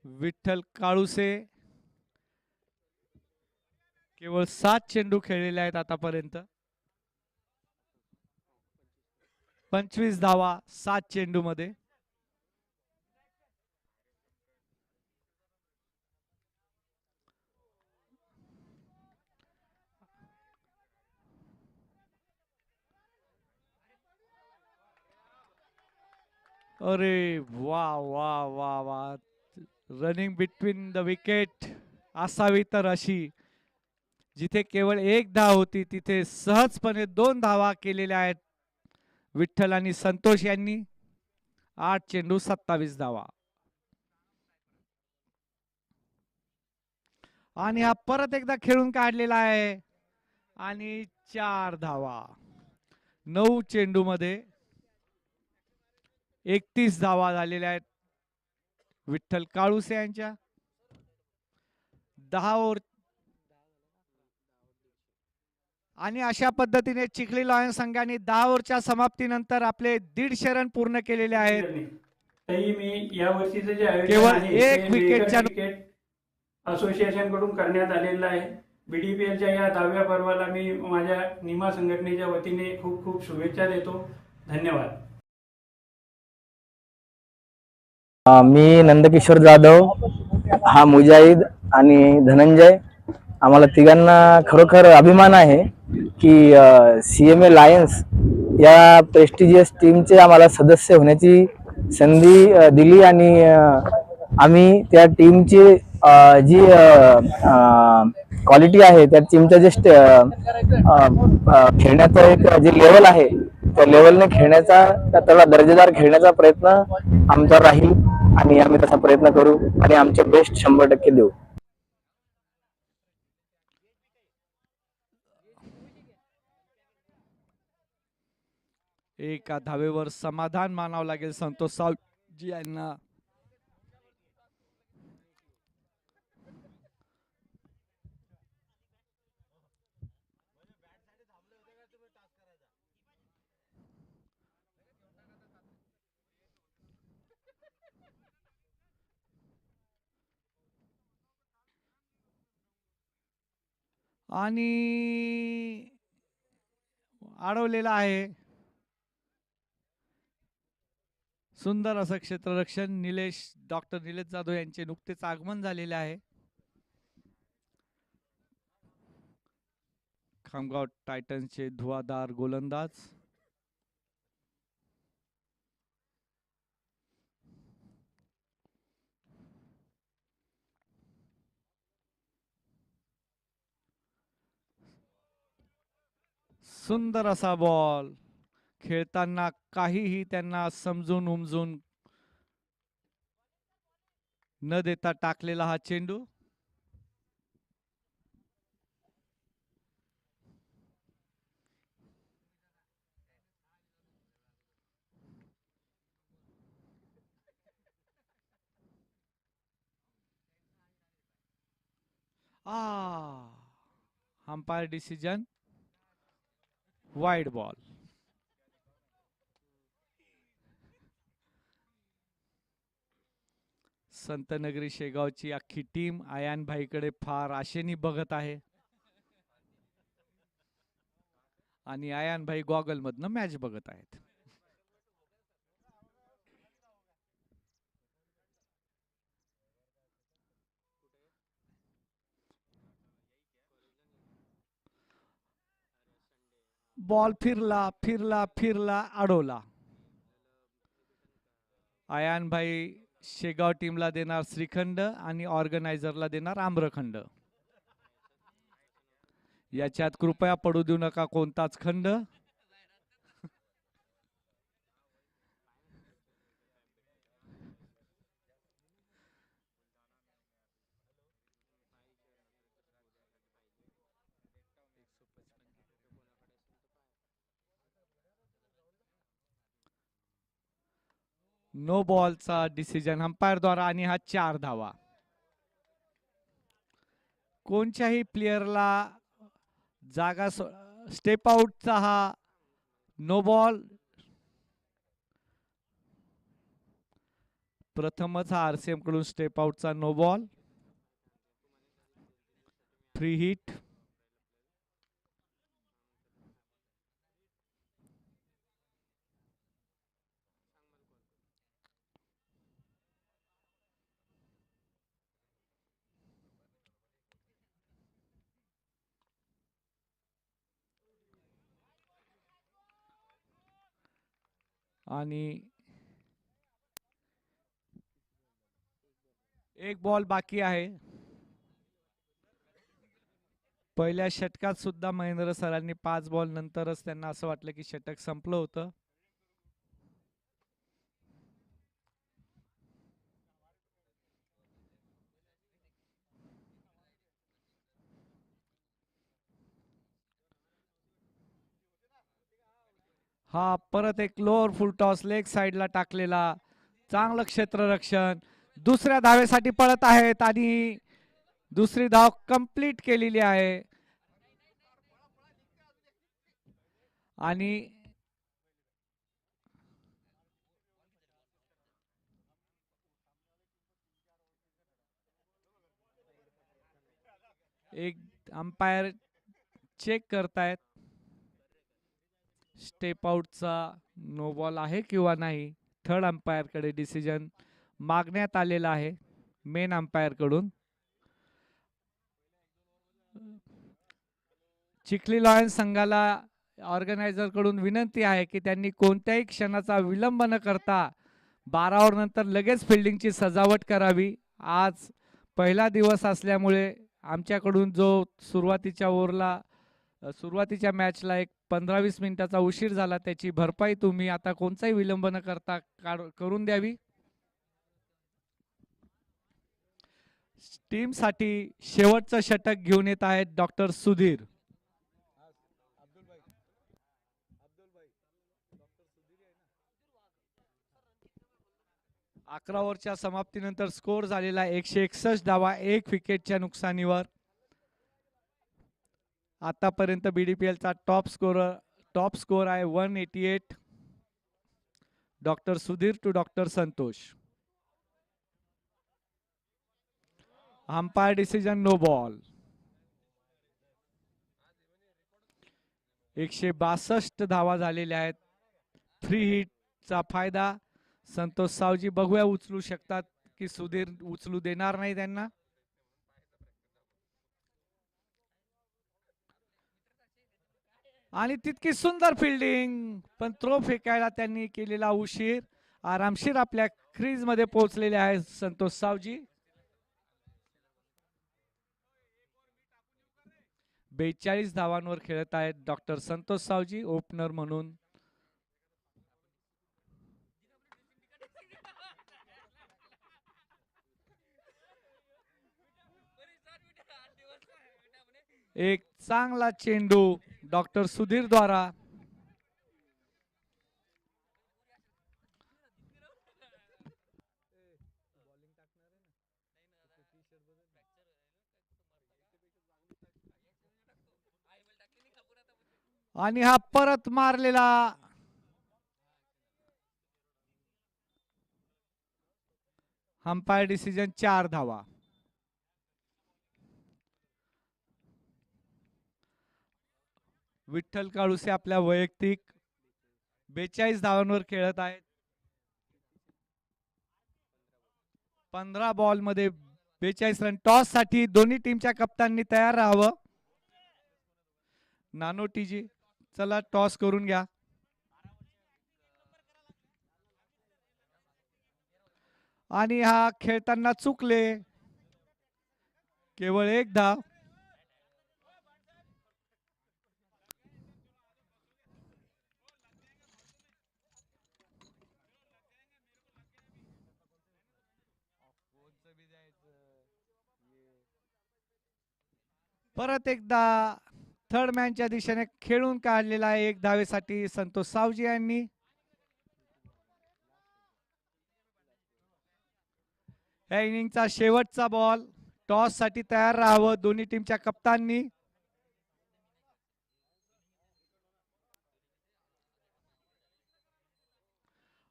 विठ्ठल काळुसे केवळ 7 चेंडू खेळलेले आहेत आतापर्यंत. 25 धावा 7 चेंडू मध्ये. अरे वा वा वा वा. रनिंग बिटवीन द विकेट असावी तर अशी. जिथे केवळ 1 धाव होती तिथे सहजपणे 2 धावा केलेल्या आहेत विठ्ठल आणि संतोष यांनी. 8 चेंडू 27 धावा. आणि हा परत एकदा खेळून काढलेला आहे आणि 4 धावा. 9 चेंडू मध्ये 31 धावा झालेल्या आहेत विठ्ठल काळुसे यांच्या. 10 ओव्हर. आणि अशा पद्धतीने चिखली लॉयन्स संघाने 10 ओव्हरच्या समाप्तीनंतर आपले 150 रन पूर्ण केलेले आहेत. तरी मी या वर्षीचे जे आयोजन केवळ आहे एक ते विकेटच्या क्रिकेट असोसिएशन कडून करण्यात आलेलं आहे. बीडीपीएलच्या या 10व्या पर्वाला मी माझ्या निमा संघटनेच्या वतीने खूप खूप शुभेच्छा देतो. धन्यवाद. मी नंदकिशोर जाधव, हा मुजाहिद आणि धनंजय, आम्हाला तिघांना खरोखर अभिमान आहे की CMA लायन्स या प्रेस्टिजियस टीमचे आम्हाला सदस्य होण्याची संधी दिली आणि आम्ही त्या टीमची जी क्वालिटी आहे त्या टीमचं जे खेळण्याचं एक जे लेवल आहे त्या लेवलने खेळण्याचा त्याला दर्जेदार खेळण्याचा प्रयत्न आमचा राहील आणि आम्ही तसा प्रयत्न करू आणि आमचे बेस्ट 100% देऊ. एका धावेवर समाधान मानावं लागेल संतोष सावजी यांना. आणि अडवलेला आहे. सुंदर असं क्षेत्ररक्षण. डॉक्टर निलेश जाधव यांचे नुकतेच आगमन झालेले आहे. खामगाव टायटन्सचे धुवाधार गोलंदाज. सुंदर असा बॉल. खेळताना काहीही त्यांना समजून उमजून न देता टाकलेला हा चेंडू. Umpire decision wide ball. Santnagari शेगावची अख्खी टीम आयान भाईकडे फार आशेने बघत आहे आणि आयान भाई गॉगल मधनं मॅच बघत आहेत. बॉल फिरला फिरला फिरला अडवला. आयान भाई शेगाव टीमला देणार श्रीखंड आणि ऑर्गनायझरला देणार आम्रखंड. याच्यात कृपया पडू देऊ नका कोणताच खंड. नो बॉलचा डिसिजन अंपायर द्वारा आणि हा 4 धावा. कोणत्याही प्लेयरला जागा स्टेप आउटचा हा नो बॉल. प्रथमच हा आरसीएम कडून स्टेप आउटचा नो बॉल. Free hit. आणि एक बॉल बाकी आहे. पहिल्या षटकात सुद्धा महेंद्र सरांनी 5 बॉल नंतरच त्यांना असं वाटलं की षटक संपलं होतं. हा परत एक लोअर फुल टॉस लेग साइडला टाकलेला. चांगलं क्षेत्ररक्षण. दुसऱ्या धावेसाठी पळत आहेत आणि दुसरी धाव कंप्लीट केलेली आहे. आणि एक अंपायर चेक करतायत स्टेप आउटचा नो बॉल आहे किंवा नाही. थर्ड अंपायर कडे डिसिजन मागण्यात आलेला आहे मेन अंपायर कडून. चिखली लॉयन्स संघाला ऑर्गनायझर कडून विनंती आहे की त्यांनी कोणत्याही क्षणाचा विलंब न करता 12 ओव्हर नंतर लगेच फिल्डिंगची सजावट करावी. आज पहिला दिवस असल्यामुळे आमच्याकडून जो सुरुवातीच्या मॅचला एक 15-20 मिनिटाचा उशीर झाला त्याची भरपाई तुम्ही आता कोणताही विलंब न करता करून द्यावी. टीम साठी शेवटचं षटक घेऊन येत आहेत डॉक्टर सुधीर. अकरा ओव्हरच्या समाप्तीनंतर स्कोर झालेला 161 धावा 1 विकेटच्या नुकसानीवर. आतापर्यंत बीडीपीएलचा टॉप स्कोर आहे 188. Doctor Sudhir to doctor Santosh. Umpire decision no ball. 162 धावा झालेल्या आहेत. 3 हिटचा फायदा संतोष सावजी. बघूया उचलू शकतात की सुधीर उचलू देणार नाही त्यांना. आणि तितकी सुंदर फिल्डिंग, पण थ्रो फेकायला त्यांनी केलेला उशीर. आरामशीर आपल्या क्रीज मध्ये पोहोचलेले आहेत संतोष सावजी. 42 धावांवर खेळत आहेत डॉक्टर संतोष सावजी ओपनर म्हणून. एक चांगला चेंडू डॉक्टर सुधीर द्वारा. आणि हा परत मारलेला अंपायर डिसिजन 4 धावा. विठ्ठल काळुसे आपल्या वैयक्तिक 42 धावांवर खेळत आहेत. 15 बॉल मध्ये 42 रन. टॉस साठी दोन्ही टीमच्या कप्ताननी तयार राहावं. नानो टीजी चला टॉस करून घ्या. आणि हा खेळताना चुकले, केवळ 1 धाव. परत एकदा थर्ड मॅनच्या दिशेने खेळून काढलेला आहे 1 धावेसाठी संतोष सावजी यांनी. या इनिंगचा शेवटचा बॉल. टॉस साठी तयार राहावं दोन्ही टीमच्या कप्ताननी.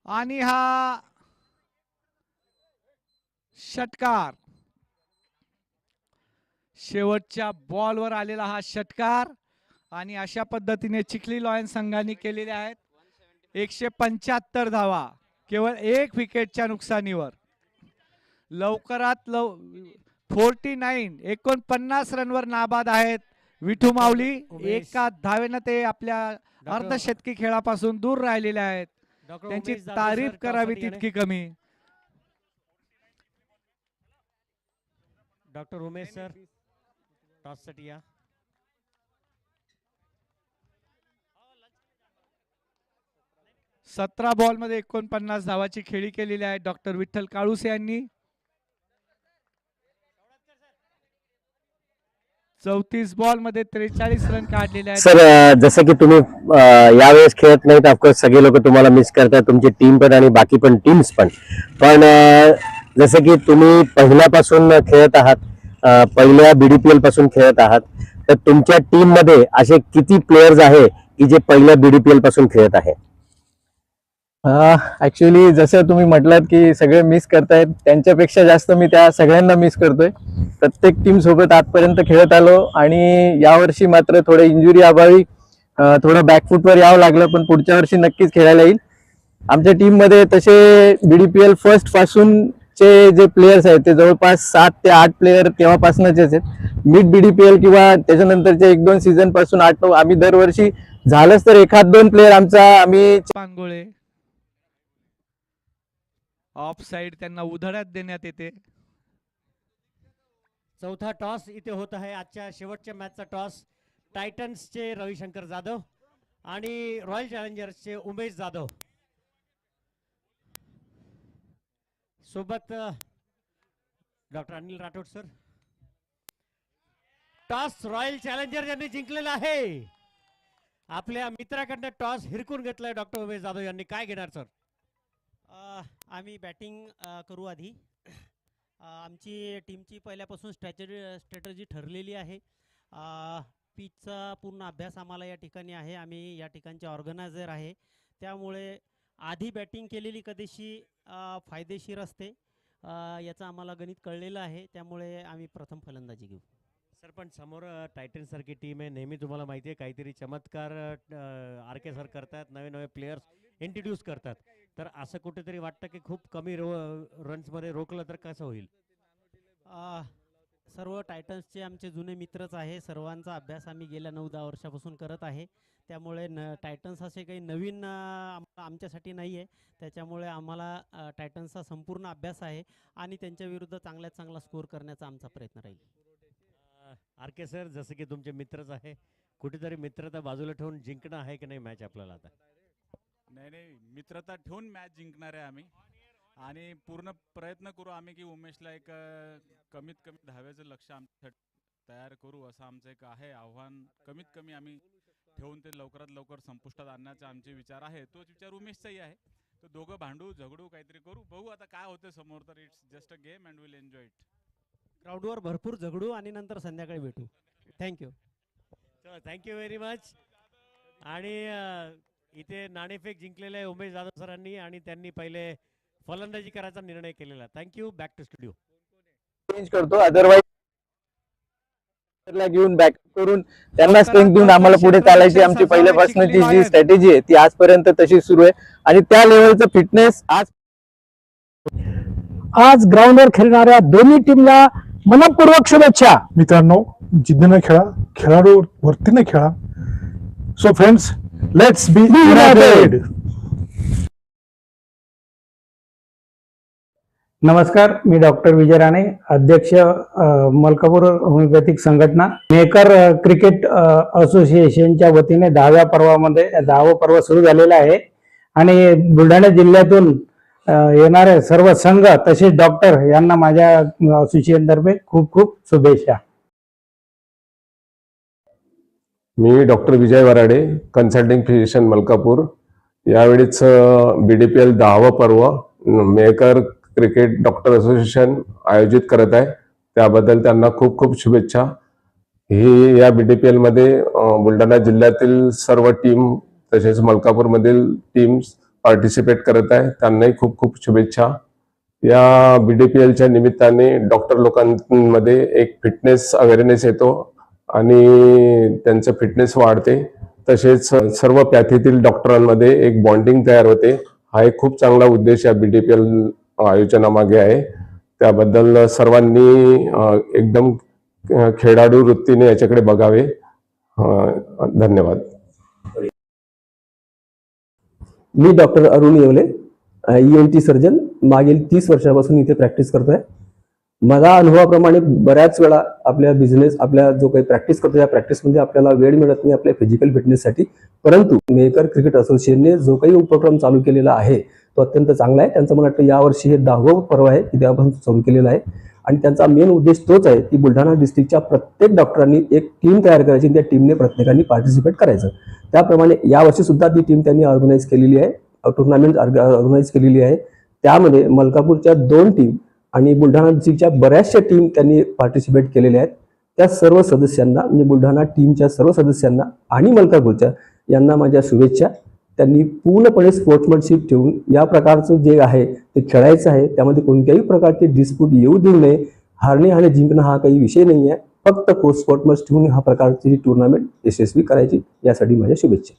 आणि हा षटकार, शेवटच्या बॉलवर आलेला हा षटकार. आणि अशा पद्धतीने चिखली लॉयन्स संघाने केलेले आहेत 175 धावा केवळ 1 विकेटच्या नुकसानीवर. लवकरात 49 रनवर नाबाद आहेत विठू माऊली. एका धावेनं ते आपल्या अर्धशतकी खेळापासून दूर राहिलेले आहेत. त्यांची तारीफ करावी तितकी कमी. डॉक्टर उमेश सर टॉस साठी या. सतरा बॉल मध्ये 49 धावाची खेळी केलेली आहे डॉक्टर विठ्ठल काळुसे यांनी. 34 बॉल मध्ये 43 रन काढलेले आहेत. सर, जसं की तुम्ही यावेळेस खेळत नाहीत, ऑफकोर्स सगळे लोक तुम्हाला मिस करतात, तुमची टीम पण आणि बाकी पण टीम्स पण. पण जसं की तुम्ही पहिल्यापासून खेळत आहात, पहिल्या बीडीपीएल पासून खेळत आहात, तर तुमच्या टीम मध्ये असे किती प्लेयर्स आहे की जे पहिल्या बीडीपीएल पासून खेळत आहे? ऍक्च्युली जसं तुम्ही म्हटलात की सगळे मिस करतायत, त्यांच्यापेक्षा जास्त मी त्या सगळ्यांना मिस करतोय. प्रत्येक टीम सोबत आजपर्यंत खेळत आलो आणि यावर्षी मात्र थोडे इंजुरी अभावी थोडं बॅकफुटवर यावं लागलं, पण पुढच्या वर्षी नक्कीच खेळायला येईल. आमच्या टीम मध्ये तसे बीडीपीएल फर्स्ट पासूनचे जे प्लेयर्स आहेत ते जवळपास 7 ते 8 प्लेयर तेव्हापासूनच आहेत. मिड बीडीपीएल किंवा त्याच्यानंतरच्या 1-2 सीझन पासून 8-9 आम्ही दरवर्षी झालंच तर 1-2 प्लेयर आम्ही पांगोळे ऑफ साइड त्यांना उधळ्यात देण्यात येते. चौथा टॉस इथे होत आहे. आजच्या शेवटच्या मॅचचा टॉस टायटन्सचे रविशंकर जाधव आणि रॉयल चॅलेंजर्सचे उमेश जाधव सोबत doctor Anil Rathod sir. Toss royal challenger यांनी जिंकलेला आहे. आपल्या मित्राकडनं टॉस हिरकून घेतलाय डॉक्टर उमेश जाधव यांनी. काय घेणार सर? आम्ही बॅटिंग करू आधी. आमची टीमची पहिल्यापासून स्ट्रॅटजी ठरलेली आहे. पिचचा पूर्ण अभ्यास आम्हाला या ठिकाणी आहे. आम्ही या ठिकाणचे ऑर्गनायझर आहे, त्यामुळे आधी बॅटिंग केलेली कधीशी फायदेशीर असते. याचं आम्हाला गणित कळलेलं आहे, त्यामुळे आम्ही प्रथम फलंदाजी घेऊ. सर पण समोर टायटन सारखी टीम आहे, नेहमी तुम्हाला माहिती आहे काहीतरी चमत्कार आर के सर करतात, नवे नवे प्लेयर्स इंट्रोड्यूस करतात. तर असं कुठेतरी वाटतं की खूप कमी रन्समध्ये रोखलं तर कसं होईल? सर्व टायटन्सचे आमचे जुने मित्रच आहे. सर्वांचा अभ्यास आम्ही गेल्या 9-10 वर्षापासून करत आहे. त्यामुळे टायटन्स असे काही नवीन आमच्यासाठी नाही आहे. त्याच्यामुळे आम्हाला टायटन्सचा संपूर्ण अभ्यास आहे आणि त्यांच्या विरुद्ध चांगल्यात चांगला स्कोर करण्याचा आमचा प्रयत्न राहील. आर के सर जसं की तुमचे मित्रच आहे, कुठेतरी मित्रता बाजूला ठेवून जिंकणं आहे की नाही मॅच आपल्याला आता? नाही, मित्रता ठेवून मॅच जिंकणार आहे आम्ही आणि पूर्ण प्रयत्न करू आम्ही की उमेशला एक कमीत कमी धाव्याचं लक्ष आमच्यासाठी तयार करू, असं आमचं एक आहे आव्हान. कमीत कमी आम्ही ठेवून ते लवकरात लवकर संपुष्टात आणण्याचा आमचे विचार आहे. तोच विचार उमेशचाही आहे. तर दोघं भांडू झगडू काहीतरी करू, बघू आता काय होतं समोर. तर it's just a game and will enjoy it. ग्राउंडवर भरपूर झगडू आणि नंतर संध्याकाळी भेटू. थँक्यू. चला, थँक्यू व्हेरी मच. आणि इथे नाणेफेक जिंकलेले आहे उमेश जाधव सरांनी आणि त्यांनी पहिले फलंदाजी करायचा निर्णय केलेला. Thank you. Back to studio. Change करतो, अदरवाईज घेऊन बॅकअप करून त्यांना स्ट्रेंथ देऊन आम्हाला पुढे चालायची आमची पहिल्यापासूनची जी स्ट्रॅटेजी आहे ती आजपर्यंत तशी सुरू आहे आणि त्या लेवलचं फिटनेस आज ग्राउंडवर खेळणाऱ्या दोन्ही टीमला मनपूर्वक शुभेच्छा. मित्रांनो, जिद्दीने खेळा, खेळाडू वरतीने खेळा. So friends, let's be United. नमस्कार, मी डॉक्टर विजय राणे, अध्यक्ष मलकापूर होमिओपॅथिक संघटना. मेकर क्रिकेट असोसिएशनच्या वतीने 10व्या पर्वामध्ये 10वं पर्व सुरू झालेलं आहे आणि बुलढाणा जिल्ह्यातून येणारे सर्व संघ तसेच डॉक्टर यांना माझ्या असोसिएशनतर्फे खूप खूप शुभेच्छा. मी doctor Vijay Varade, consulting physician Malkapur. यावेळीच BDPL 10वं पर्व मेकर क्रिकेट डॉक्टर असोसिएशन आयोजित करत आहे, त्याबद्दल त्यांना खूप खूप शुभेच्छा. ही या BDPL मध्ये बुलढाणा जिल्ह्यातील सर्व टीम तसेच मलकापूरमधील टीम्स पार्टिसिपेट करत आहे, त्यांनाही खूप खूप शुभेच्छा. या BDPLच्या निमित्ताने डॉक्टर लोकांमध्ये एक फिटनेस अवेअरनेस येतो आणि त्यांचं फिटनेस वाढते. तसेच सर्व पॅथीतील डॉक्टरांमध्ये एक बॉन्डिंग तयार होते. हा एक खूप चांगला उद्देश या BDPL आयोजनामागे आहे. त्याबद्दल सर्वांनी एकदम खेळाडू वृत्तीने याच्याकडे बघावे. धन्यवाद. मी doctor Arun Yevale, ENT surgeon. मागील 30 वर्षापासून इथे प्रॅक्टिस करतोय. माझ्या अनुभवाप्रमाणे बऱ्याच वेळा आपल्या जो काही प्रॅक्टिस करतो या प्रॅक्टिसमध्ये आपल्याला वेळ मिळत नाही आपल्या फिजिकल फिटनेससाठी. परंतु मेकर क्रिकेट असोसिएशनने जो काही उपक्रम चालू केलेला आहे तो अत्यंत चांगला आहे. त्यांचं मला वाटतं यावर्षी हे 10वं पर्व आहे की तेव्हापासून चालू केलेलं आहे आणि त्यांचा मेन उद्देश तोच आहे की बुलढाणा डिस्ट्रिक्टच्या प्रत्येक डॉक्टरांनी एक टीम तयार करायची, त्या टीमने प्रत्येकाने पार्टिसिपेट करायचं. त्याप्रमाणे यावर्षी सुद्धा ती टीम त्यांनी ऑर्गनाईज केलेली आहे, टुर्नामेंट ऑर्गनाईज केलेली आहे. त्यामध्ये मलकापूरच्या 2 टीम आणि बुलढाणा डिस्ट्रिक्टच्या बऱ्याचशा टीम त्यांनी पार्टिसिपेट केलेल्या आहेत. त्या सर्व सदस्यांना म्हणजे बुलढाणा टीमच्या सर्व सदस्यांना आणि मलकापूरच्या यांना माझ्या शुभेच्छा. त्यांनी पूर्णपणे स्पोर्ट्समॅनशिप ठेवून या प्रकारचं जे आहे ते खेळायचं आहे. त्यामध्ये कोणत्याही प्रकारचे डिस्प्यूट येऊ देऊ नये. हारणे आणि जिंकणं हा काही विषय नाही आहे. फक्त स्पोर्ट्समॅन ठेवून हा प्रकारची टुर्नामेंट यशस्वी करायची, यासाठी माझ्या शुभेच्छा.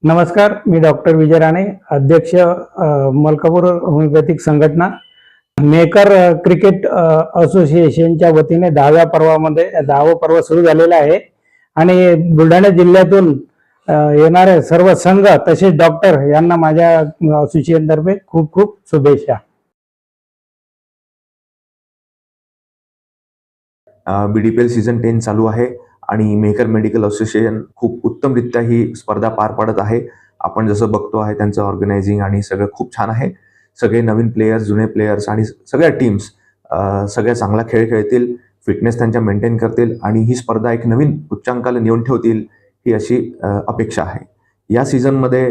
नमस्कार, मी डॉक्टर विजय राणे, अध्यक्ष मलकापूर होमिओपॅथिक संघटना. मेकर क्रिकेट असोसिएशनच्या वतीने 10व्या पर्वामध्ये 10वं पर्व सुरू झालेलं आहे आणि बुलढाणा जिल्ह्यातून येणारे सर्व संघ तसेच डॉक्टर यांना माझ्या असोसिएशनतर्फे खूप खूप शुभेच्छा. BDPL सीझन 10 चालू आहे आणि मेकर मेडिकल असोसिएशन खूप उत्तमरित्या ही स्पर्धा पार पाडत आहे. आपण जसं बघतो आहे त्यांचं ऑर्गनायझिंग आणि सगळं खूप छान आहे. सगळे नवीन प्लेयर्स, जुने प्लेयर्स आणि सगळ्या टीम्स सगळ्या चांगला खेळ खेळतील, फिटनेस त्यांच्या मेंटेन करतील आणि ही स्पर्धा एक नवीन उच्चांकाला नेऊन ठेवतील, ही अशी अपेक्षा आहे. या सीझनमध्ये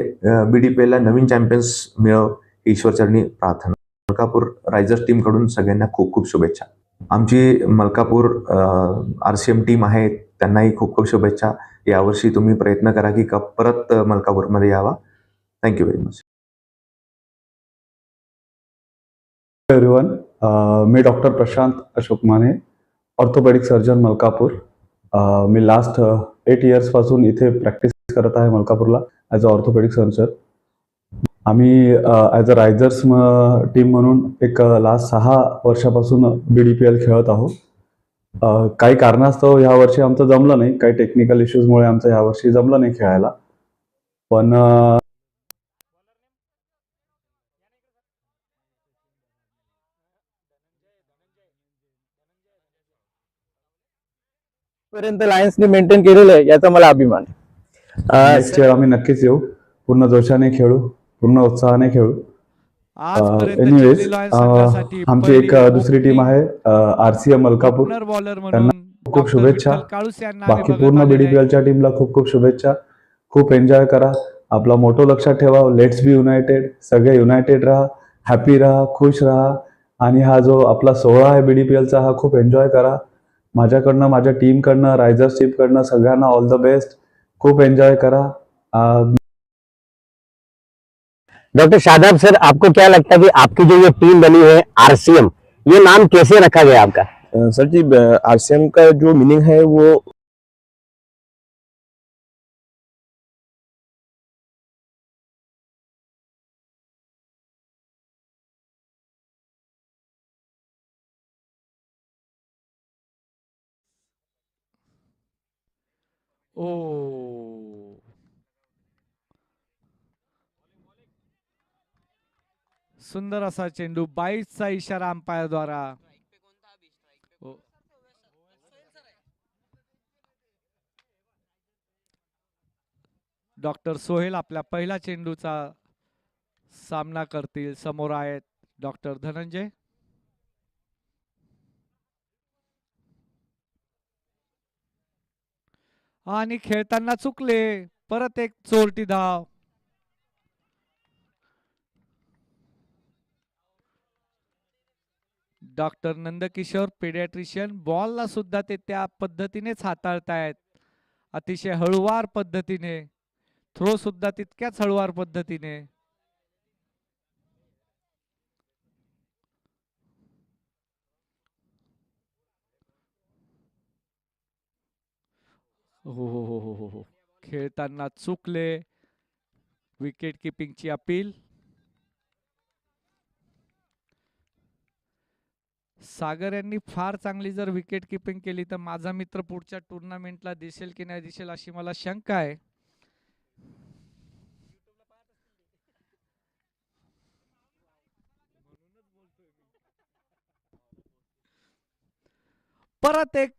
BDPLला नवीन चॅम्पियन्स मिळव ईश्वरचरणी प्रार्थना. मलकापूर रायझर्स टीमकडून सगळ्यांना खूप खूप शुभेच्छा. आमची मलकापूर RCM टीम आहे, त्यांनाही खूप खूप शुभेच्छा. यावर्षी तुम्ही प्रयत्न करा की कप परत मलकापूरमध्ये यावा. Thank you very much. एव्हरीवन, मी doctor Prashant Ashok Mane, orthopedic surgeon Malkapur. मी लास्ट 8 इयर्सपासून इथे प्रॅक्टिस करत आहे मलकापूरला ॲज अ ऑर्थोपेडिक सर्जन. आम्ही ॲज अ रायझर्स टीम म्हणून एक लास्ट 6 वर्षापासून BDPL खेळत आहोत. काही कारणास्तव ह्या वर्षी आमचं जमलं नाही, काही टेक्निकल इश्यूजमुळे आमचं ह्या वर्षी जमलं नाही खेळायला. पण पर्यंत लायन्सने मेंटेन केलेलं आहे याचा मला अभिमान आहे. नेक्स्ट इयर आम्ही नक्कीच येऊ, पूर्ण जोशाने खेळू, पूर्ण उत्साहाने खेळू. एनिवेज आमची एक दुसरी टीम आहे RCM मलकापूर, त्यांना खूप शुभेच्छा. बाकी पूर्ण BDPLच्या टीमला खूप खूप शुभेच्छा. खूप एन्जॉय करा. आपला मोठो लक्षात ठेवा, लेट्स बी युनायटेड. सगळे युनायटेड राहा, हॅपी राहा, खुश राहा. आणि हा जो आपला सोहळा आहे BDPLचा, हा खूप एन्जॉय करा. माझ्याकडनं, माझ्या टीमकडनं, रायझर्स टीमकडनं सगळ्यांना ऑल द बेस्ट. खूप एन्जॉय करा. डॉक्टर शादाब सर, आपको क्या लगता है कि आपकी जो ये टीम बनी है RCM, ये नाम कैसे रखा गया आपका? सर जी, RCM का जो मीनिंग है वो सुंदर असा चेंडू, 22चा इशारा अंपायर द्वारा. डॉक्टर सोहेल आपल्या पहिल्या चेंडूचा सामना करतील. समोर आहेत डॉक्टर धनंजय. आणि खेळताना चुकले, परत एक चोरटी धाव. डॉक्टर नंदकिशोर पेडियाट्रिशियन, बॉलला सुद्धा ते त्या पद्धतीनेच हाताळतायत, अतिशय हळूवार पद्धतीने. थ्रो सुद्धा तितक्याच हळूवार पद्धतीने. हो, खेळताना चुकले. Wicket किपिंगची appeal. सागर यांनी फार चांगली जर विकेट किपिंग केली तर माझा मित्र पुढच्या टुर्नामेंटला दिसेल की नाही दिसेल अशी मला शंका आहे. परत एक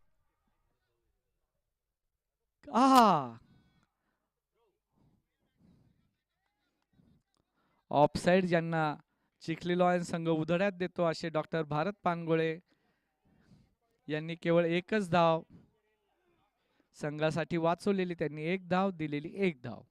ऑफसाइड, ज्यांना चिखली लॉयन्स संघ उधळ्यात देतो असे डॉक्टर भारत पानगोळे यांनी केवळ एकच धाव संघासाठी वाचवलेली. त्यांनी 1 धाव दिलेली, 1 धाव.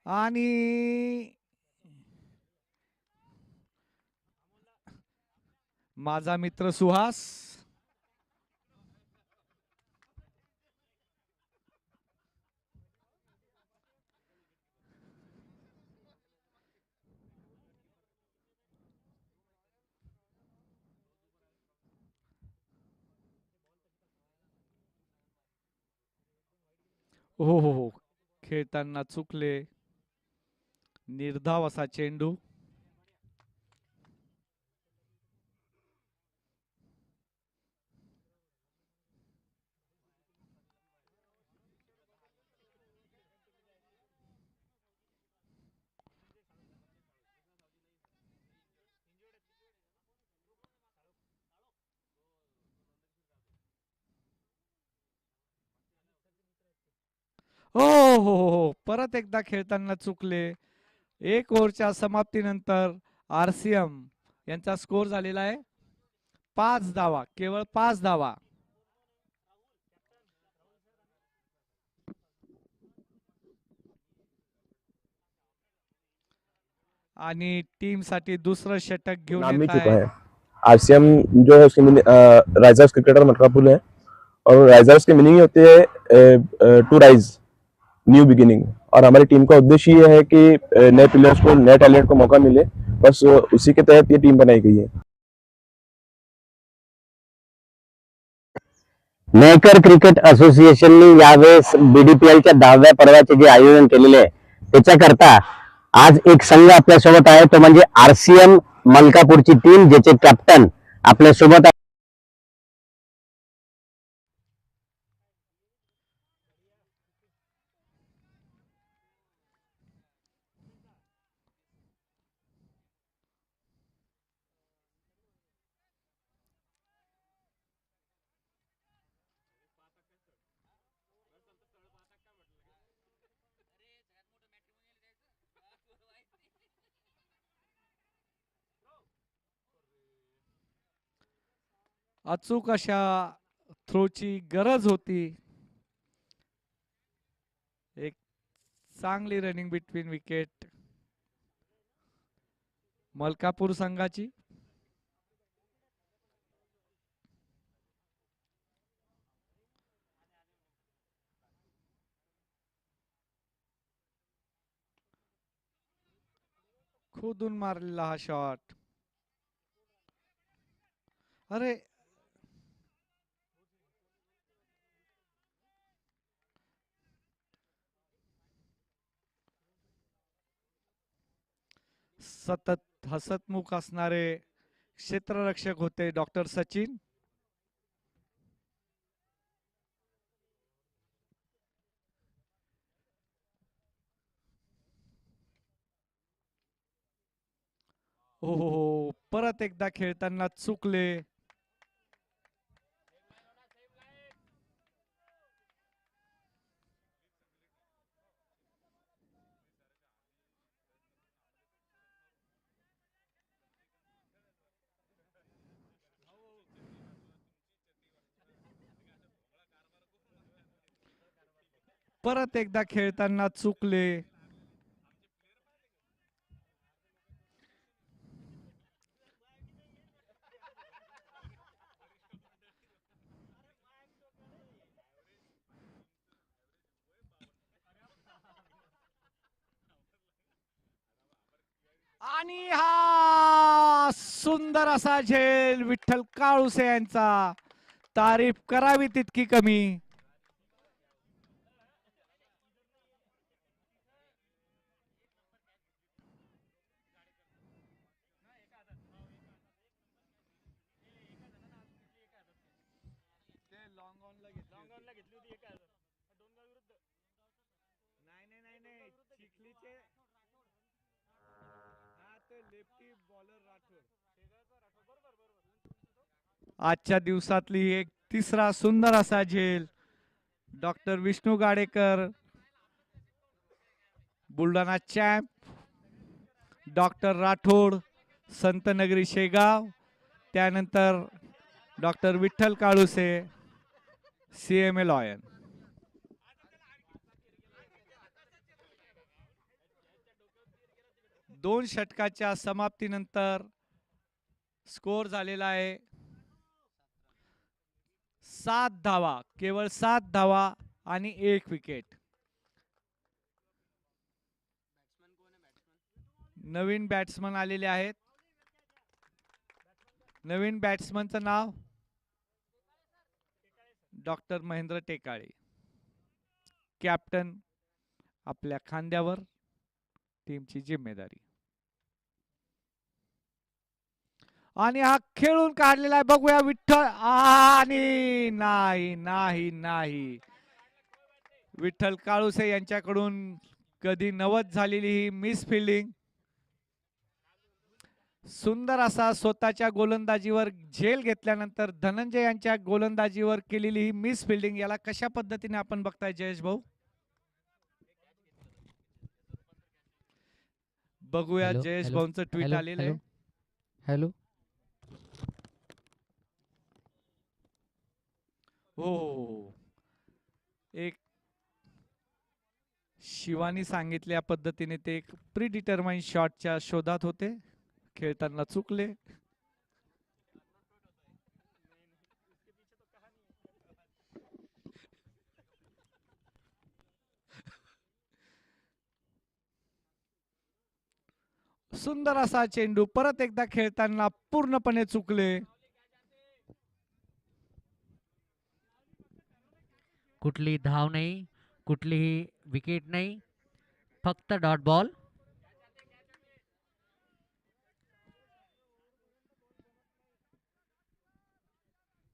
आणि माझा मित्र सुहास, हो, खेळताना चुकले. निर्धाव असा चेंडू. हो, परत एकदा खेळताना चुकले. 1 ओव्हरच्या समाप्तीनंतर RCM यांचा स्कोर झालेला आहे 5 धावा, केवळ 5 धावा. आणि टीम साठी दुसरं षटक घेऊन नाम मिल येत चुका आहे. है। RCM जो है उसके राइजर्स क्रिकेटर मलकापुर है और राइजर्स की मीनिंग होती है टू राइज, न्यू बिगिनिंग। और हमारी टीम का उद्देश्य ये है कि नए प्लेयर्स को, नए टैलेंट को मौका मिले, बस उसी के तहत ये टीम बनाई गई है। मेकर क्रिकेट असोसिएशनने यावेळेस बीडीपीएलच्या 10व्या पर्वाचे जे आयोजन केलेले आहे त्याच्याकरता आज एक संघ आपल्यासोबत आहे, तो म्हणजे आरसीएम मलकापूरची टीम, ज्याचे कॅप्टन आपल्यासोबत आहे. अचूक अशा थ्रोची गरज होती. एक चांगली रनिंग बिटवीन विकेट मलकापूर संघाची. खोदून मारलेला हा शॉट. अरे सतत हसतमुख असणारे क्षेत्ररक्षक होते डॉक्टर सचिन. हो, परत एकदा खेळताना चुकले. परत एकदा खेळताना चुकले. आणि हा सुंदर असा झेल विठ्ठल काळुसे यांचा. तारीफ करावी तितकी कमी. आजच्या दिवसातली एक तिसरा सुंदर असा झेल. Doctor Vishnu Gadekar Buldhana champ, doctor Rathod Santnagari Shegaon, त्यानंतर doctor Vitthal Kaluse CMA lion. दोन षटकाच्या समाप्तीनंतर स्कोर झालेला आहे 7 धावा, केवळ 7 धावा आणि 1 विकेट. नवीन बॅट्समन आलेले आहेत. नवीन बॅट्समनचं नाव डॉक्टर महेंद्र टेकाळे. कॅप्टन आपल्या खांद्यावर, टीमची जिम्मेदारी. आणि हा खेळून काढलेला आहे, बघूया विठ्ठल. आणि नाही नाही नाही, विठ्ठल काळुसे यांच्याकडून कधी नवद झालेली ही मिस फिल्डिंग. सुंदर असा स्वतःच्या गोलंदाजीवर झेल घेतल्यानंतर धनंजय यांच्या गोलंदाजीवर केलेली ही मिस फिल्डिंग, याला कशा पद्धतीने आपण बघताय जयेश भाऊ? बघूया जयेश भाऊंचं ट्विट आलेलं आहे. हॅलो, हो, एक शिवानी सांगितल्या पद्धतीने ते एक प्री डिटरमाइन शॉटच्या शोधात होते, खेळताना चुकले. सुंदर असा चेंडू परत एकदा खेळताना पूर्णपणे चुकले. कुठली धाव नाही, कुठलीही विकेट नाही, फक्त डॉट बॉल.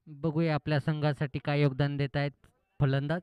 बघूया आपल्या संघासाठी काय योगदान देत आहेत फलंदाज.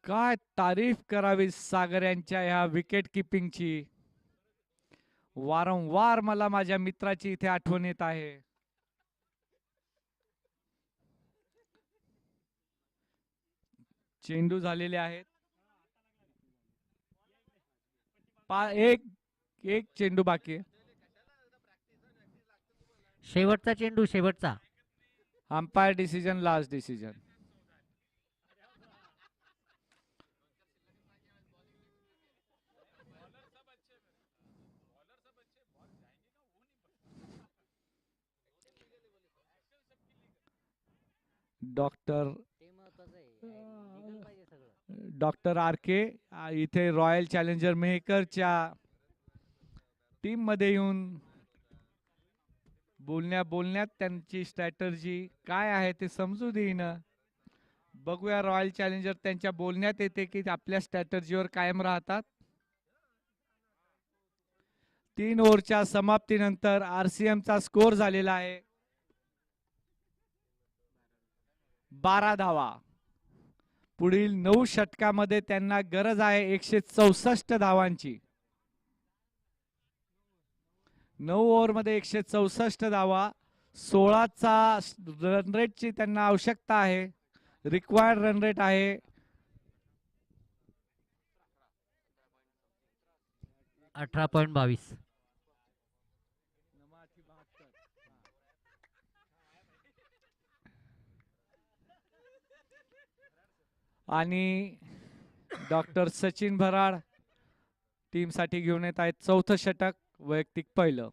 काय तारीफ करावी सागर यांच्या ह्या विकेट किपिंगची. वारंवार मला माझ्या मित्राची इथे आठवण येत आहे. चेंडू झालेले आहेत. एक चेंडू बाकी आहे. शेवटचा चेंडू, शेवटचा. Umpire decision, last decision. Doctor R K इथे रॉयल चॅलेंजर मेहकरच्या टीम मध्ये येऊन बोलण्यात त्यांची स्ट्रॅटर्जी काय आहे ते समजू देईना. बघूया रॉयल चॅलेंजर त्यांच्या बोलण्यात येते की आपल्या स्ट्रॅटर्जीवर कायम राहतात. 3 ओव्हरच्या समाप्तीनंतर RCMचा स्कोर झालेला आहे 12 धावा. पुढील 9 षटकामध्ये त्यांना गरज आहे 164 धावांची. 9 ओव्हरमध्ये 164 धावा, 16चा रन रेटची त्यांना आवश्यकता आहे. रिक्वायर्ड रन रेट आहे 18.22. आणि डॉक्टर सचिन भराड टीम साठी घेऊन येत आहेत 4थं षटक, वैयक्तिक पहिलं.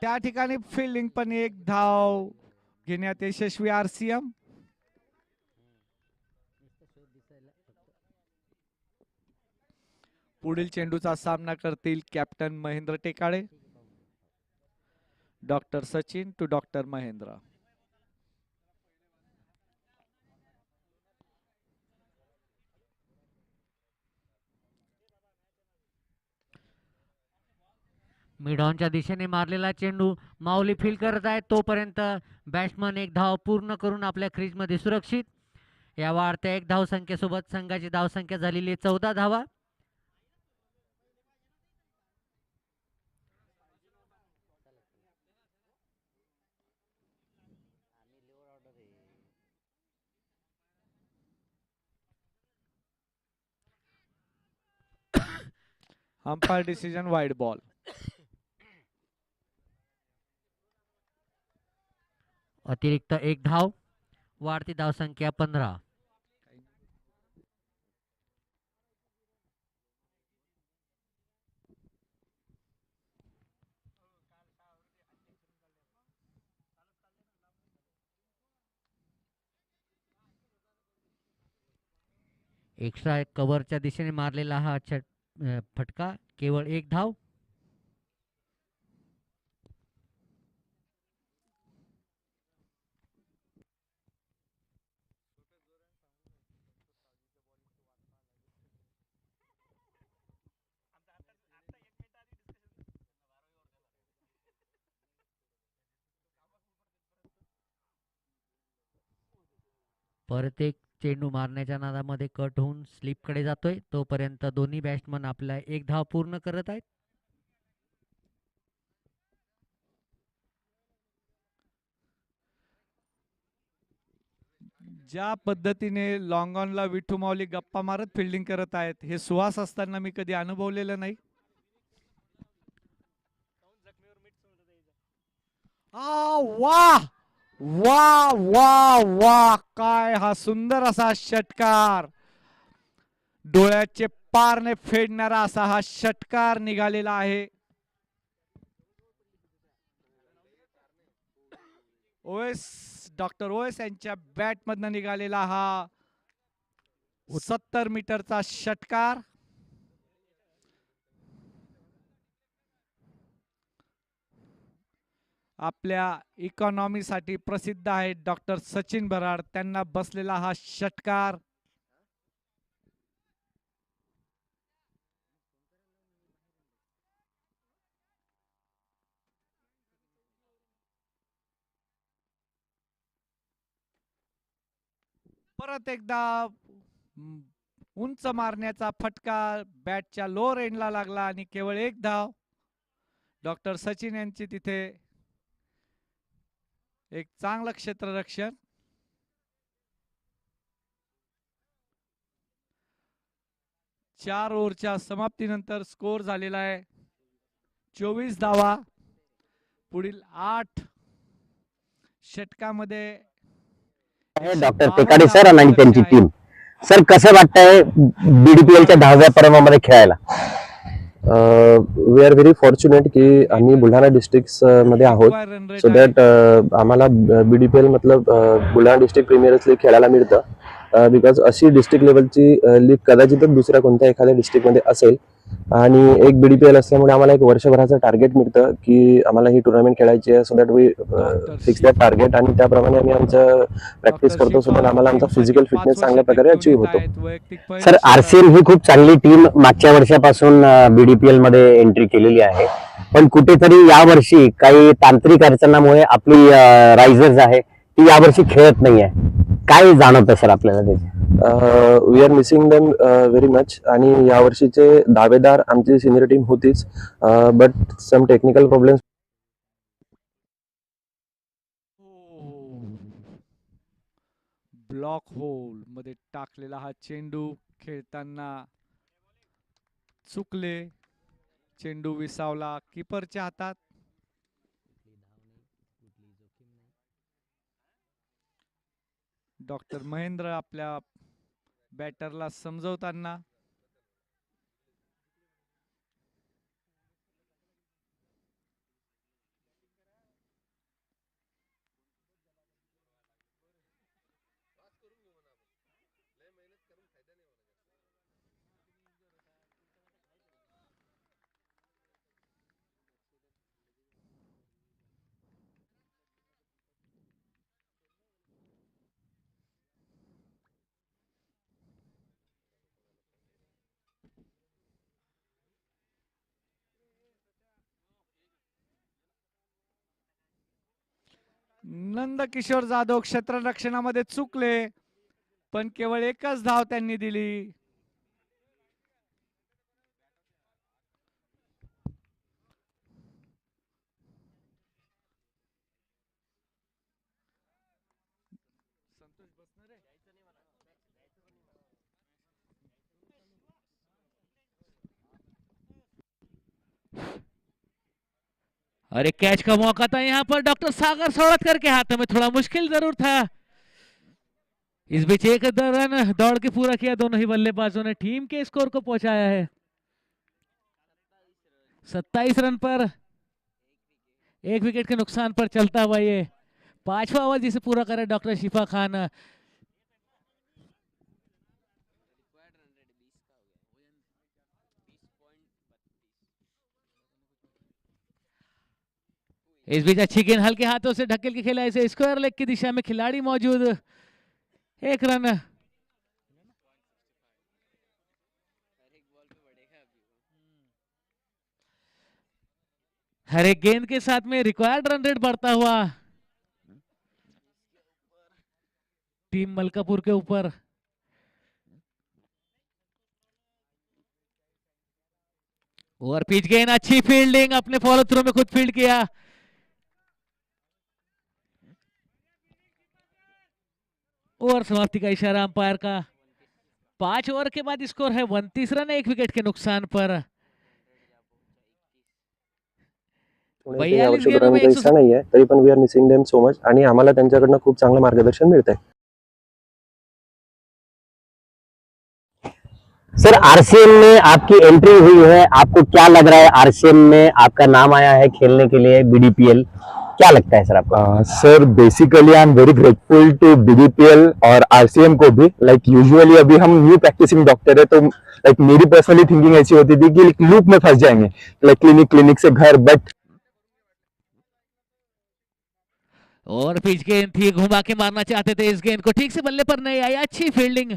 त्या ठिकाणी फिल्डिंग पण एक धाव घेण्यात यशस्वी RCM. पुढील चेंडूचा सामना करतील captain Mahendra Tekale. Doctor Sachin to doctor Mahendra. मिडॉनच्या दिशेने मारलेला चेंडू माऊली फील करत आहे. तोपर्यंत बॅट्समन एक धाव पूर्ण करून आपल्या क्रीजमध्ये सुरक्षित. या वाढत्या एक धावसंख्येसोबत संघाची धावसंख्या झालेली 14 धावा. Umpire decision wide ball. अतिरिक्त एक धाव, वाढती धावसंख्या 15. एक्स्ट्रा कव्हरच्या दिशेने मारलेला हा फटका, केवळ एक धाव. परत एक चेंडू मारण्याच्या नादामध्ये कट होऊन स्लिपकडे जातोय. तोपर्यंत दोन्ही बॅट्समन आपला एक धाव पूर्ण करत आहेत. ज्या पद्धतीने लॉंग ऑनला विठू माऊली गप्पा मारत फिल्डिंग करत आहेत हे सुहास असताना मी कधी अनुभवलेलं नाही. वाह वाह वाह वाह, काय हा सुंदर असा षटकार, डोळ्याचे पारणे फेडणारा असा हा षटकार निघालेला आहे. डॉक्टर ओएस यांच्या बॅट मधनं निघालेला हा 70 मीटरचा षटकार. आपल्या इकॉनॉमीसाठी प्रसिद्ध आहेत डॉक्टर सचिन बराड, त्यांना बसलेला हा षटकार. परत एकदा उंच मारण्याचा फटका बॅटच्या लोअर एंडला लागला आणि केवळ एक धाव. डॉक्टर सचिन यांची तिथे एक चांगलं क्षेत्ररक्षण. चार ओव्हरच्या समाप्तीनंतर स्कोर झालेला आहे 24 धावा. पुढील 8 षटकामध्ये डॉक्टर पेकाडे सर आणि त्यांची टीम. सर कसं वाटतंय बीडीपीएलच्या 10व्या पर्वामध्ये खेळायला? वी आर व्हेरी फॉर्च्युनेट की आम्ही बुलढाणा डिस्ट्रिक्ट मध्ये आहोत, सो दॅट आम्हाला बीडीपीएल मतलब बुलढाणा डिस्ट्रिक्ट प्रीमियर लीग खेळायला मिळतं. बिकॉज अशी डिस्ट्रिक्ट लेवलची लीग कदाचितच दुसऱ्या कोणत्या एखाद्या डिस्ट्रिक्टमध्ये असेल. आणि एक बीडीपीएल असल्यामुळे आम्हाला एक वर्षभराचं टार्गेट मिळतं की आम्हाला ही टुर्नामेंट खेळायची आहे. So that we fix that target आणि त्याप्रमाणे आम्ही आमचं प्रॅक्टिस करतो. सो दॅट आम्हाला आमचा फिजिकल फिटनेस चांगल्या प्रकारे अचीव्ह होतो. सर आरसीएल ही खूप चांगली टीम मागच्या वर्षापासून बीडीपीएल मध्ये एंट्री केलेली आहे, पण कुठेतरी यावर्षी काही तांत्रिक अडचणांमुळे आपली रायझर्स आहे ती यावर्षी खेळत नाही आहे. काय जाणवतं सर आपल्याला त्याचे? We are missing them very much. आणि यावर्षीचे दावेदार आमची सिनियर टीम होतीच, but some technical problems. Block hole मध्ये टाकलेला हा चेंडू खेळताना चुकले. चेंडू विसावला कीपरच्या हातात. डॉक्टर महेंद्र आपल्या बॅटरला समजवताना. नंदकिशोर जाधव क्षेत्ररक्षणामध्ये चुकले, पण केवळ एकच धाव त्यांनी दिली. अरे कैच का मौका था यहाँ पर डॉक्टर सागर सौड़तकर के हाथ में, थोड़ा मुश्किल जरूर था. इस बीच एक रन दौड़ के पूरा किया दोनों ही बल्लेबाजों ने, टीम के स्कोर को पहुंचाया है 27 रन पर 1 विकेट के नुकसान पर चलता हुआ ये 5वां ओवर जिसे पूरा करे डॉक्टर शिफा खान. इस बीच अच्छी गेंद हल्के हाथों से ढकेल के खेला, इसे स्क्वायर लेग की दिशा में खिलाड़ी मौजूद. 1 रन. हर एक गेंद के साथ में रिक्वायर्ड रन रेट बढ़ता हुआ टीम मलकापुर के ऊपर और पिच गेंद, अच्छी फील्डिंग, अपने फॉलो थ्रू में खुद फील्ड किया। ओवर समाप्ति का इशारा अंपायर का। 5 ओवर के बाद स्कोर है 29 रन, 1 विकेट के नुकसान पर। पुण्याच्या यावर्षी रनचा हिस्सा नाही आहे, तरी पण we are missing them so much आणि आम्हाला त्यांच्याकडनं खूप चांगलं मार्गदर्शन मिळत आहे। सर, आरसीएम में आपकी एंट्री हुई है, आपको क्या लग रहा है? आरसीएम में आपका नाम आया है खेलने के लिए बीडीपीएल, क्या लगता है सर आपको? Sir basically I am very grateful to BDPL और आरसीएम को भी। लाइक यूजुअली अभी हम न्यू प्रैक्टिसिंग डॉक्टर है, तो लाइक मेरी पर्सनली थिंकिंग ऐसी होती थी कि लूप में फंस जाएंगे, लाइक क्लिनिक से घर, बट और पिच गेंद थी, घुमा के मारना चाहते थे इस गेंद को, ठीक से बल्ले पर नहीं आई, अच्छी फील्डिंग।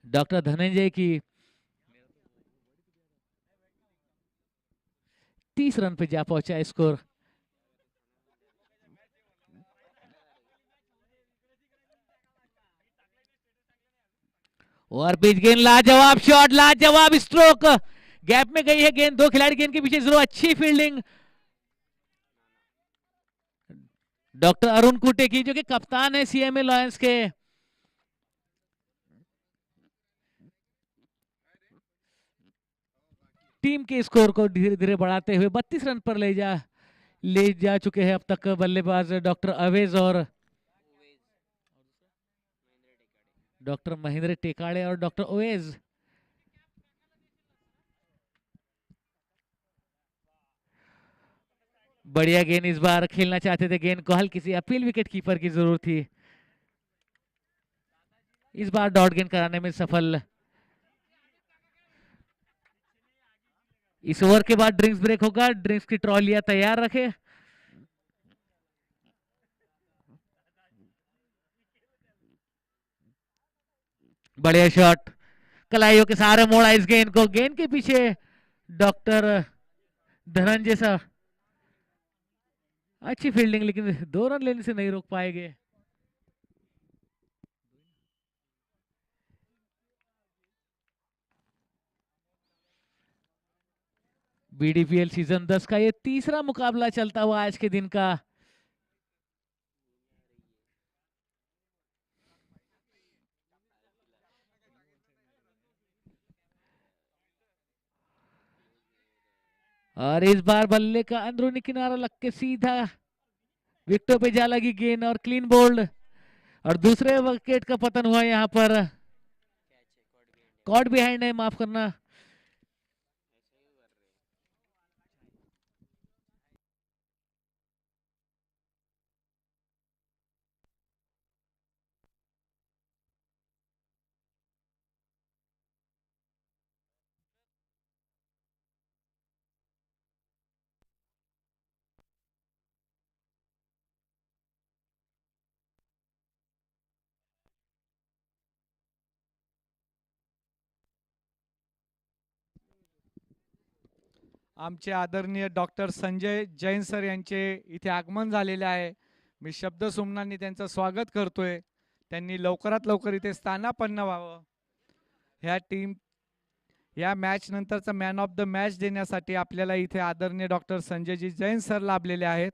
डॉक्टर धनंजय की 30 रन पे जा पहुंचा स्कोर। और पिच गेंद, लाजवाब शॉट, लाजवाब स्ट्रोक, गैप में गई है गेंद, 2 खिलाड़ी गेंद के पीछे जरूर, अच्छी फील्डिंग डॉक्टर अरुण कुटे की, जो कि कप्तान है सीएमए लॉयंस के। टीम के स्कोर को धीरे धीरे बढ़ाते हुए 32 रन पर ले जा चुके हैं अब तक बल्लेबाज डॉक्टर अवेज और डॉक्टर महेंद्र टेकाड़े और डॉक्टर ओवेज। बढ़िया गेंद, इस बार खेलना चाहते थे गेंद को, हल्की सी अपील विकेट कीपर की जरूरत थी, इस बार डॉट गेंद कराने में सफल। इस ओवर के बाद ड्रिंक्स ब्रेक होगा, ड्रिंक्स की ट्रॉलियां तैयार रखे। बढ़िया शॉट, कलाइयों के सहारे मोड़ा इस गेंद को, गेंद के पीछे डॉक्टर धनंजय सा, अच्छी फील्डिंग, लेकिन 2 रन लेने से नहीं रोक पाएंगे। बीडीपीएल सीजन 10 का ये तीसरा मुकाबला चलता हुआ आज के दिन का। और इस बार बल्ले का अंदरूनी किनारा लग के सीधा विकेटों पे जा लगी गेंद और क्लीन बोल्ड, और दूसरे विकेट का पतन हुआ यहाँ पर। कॉट बिहाइंड है, माफ करना। आमचे आदरणीय डॉक्टर संजय जैन सर यांचे इथे आगमन झालेले आहे। मी शब्दसुमनांनी त्यांचं स्वागत करतोय। त्यांनी लवकरात लवकर इथे स्थानापन्न व्हावं। या मॅच नंतरचा मॅन ऑफ द मॅच देण्यासाठी आपल्याला इथे आदरणीय डॉक्टर संजयजी जैन सर लाभलेले आहेत।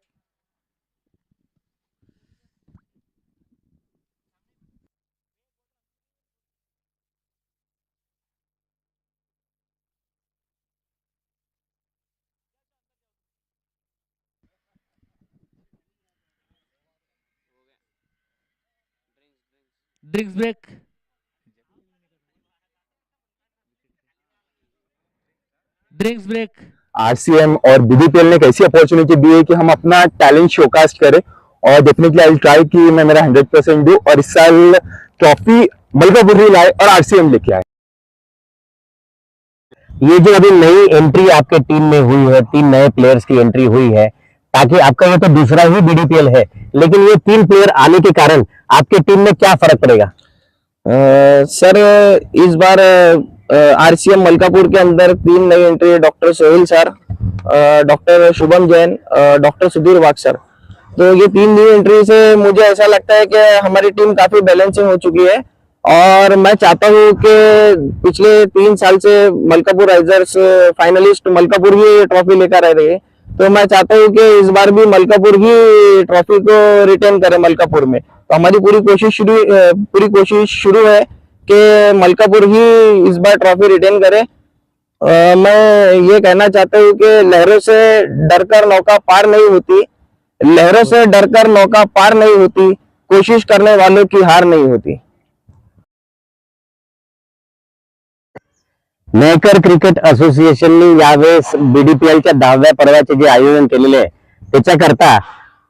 Drinks break, drinks break. RCM और बीडीपीएल ने एक ऐसी अपॉर्चुनिटी दी है कि हम अपना टैलेंट शोकास्ट करें, और डेफिनेटली आई विल ट्राई कि मैं मेरा 100% दूं और इस साल ट्रॉफी मलकापुर ही लाए और आरसीएम लेके आए। ये जो अभी नई एंट्री आपके टीम में हुई है, 3 नए प्लेयर्स की एंट्री हुई है, ताकि आपका ये तो दूसरा ही बीडीपीएल है, लेकिन ये 3 प्लेयर आने के कारण आपके टीम में क्या फर्क पड़ेगा? सर इस बार आरसीएम मलकापुर के अंदर 3 नई entry, doctor Sohail sir, doctor Shubham Jain, doctor Sudhir Wagh sir. तो ये 3 न्यू एंट्री से मुझे ऐसा लगता है कि हमारी टीम काफी बैलेंसिंग हो चुकी है और मैं चाहता हूँ कि पिछले 3 साल से मलकापुर राइजर्स फाइनलिस्ट मलकापुर ही ट्रॉफी लेकर आ रही है, तो मैं चाहता हूँ कि इस बार भी मलकापुर ही ट्रॉफी को रिटेन करे मलकापुर में। तो हमारी पूरी कोशिश शुरू है कि मलकापुर ही इस बार ट्रॉफी रिटेन करे। मैं ये कहना चाहता हूँ कि लहरों से डरकर नौका पार नहीं होती, लहरों से डरकर नौका पार नहीं होती, कोशिश करने वालों की हार नहीं होती। मेकर क्रिकेट असोसिएशनने यावेळेस बीडीपीएलच्या 10व्या पर्वाचे जे आयोजन केलेले आहे त्याच्याकरता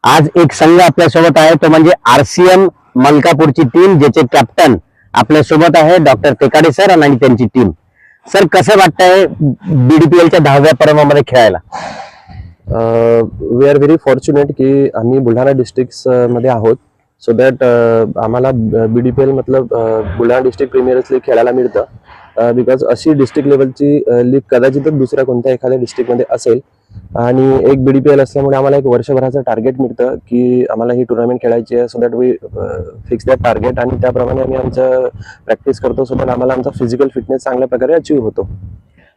आज एक संघ आपल्यासोबत आहे, तो म्हणजे आरसीएम मलकापूरची टीम, ज्याचे कॅप्टन आपल्यासोबत आहे डॉक्टर तेकाडे सर आणि त्यांची टीम। सर, कसं वाटतंय बीडीपीएलच्या 10व्या पर्वामध्ये खेळायला? वी आर व्हेरी फॉर्च्युनेट की आम्ही बुलढाणा डिस्ट्रिक्ट मध्ये आहोत, सो दॅट आम्हाला बीडीपीएल मतलब बुलढाणा डिस्ट्रिक्ट प्रीमियर्स लीग खेळायला मिळतं, बिकॉज अशी डिस्ट्रिक्ट लेवलची लीग कदाचितच दुसऱ्या कोणत्या एखाद्या डिस्ट्रिक्टमध्ये असेल। आणि एक बीडीपीएल असल्यामुळे आम्हाला एक वर्षभराचं टार्गेट मिळतं की आम्हाला ही टुर्नामेंट खेळायची आहे, so that we fix that target आणि त्याप्रमाणे आम्ही आमचं प्रॅक्टिस करतो, सो दॅट आम्हाला आमचा फिजिकल फिटनेस चांगल्या प्रकारे अचीव्ह होतो।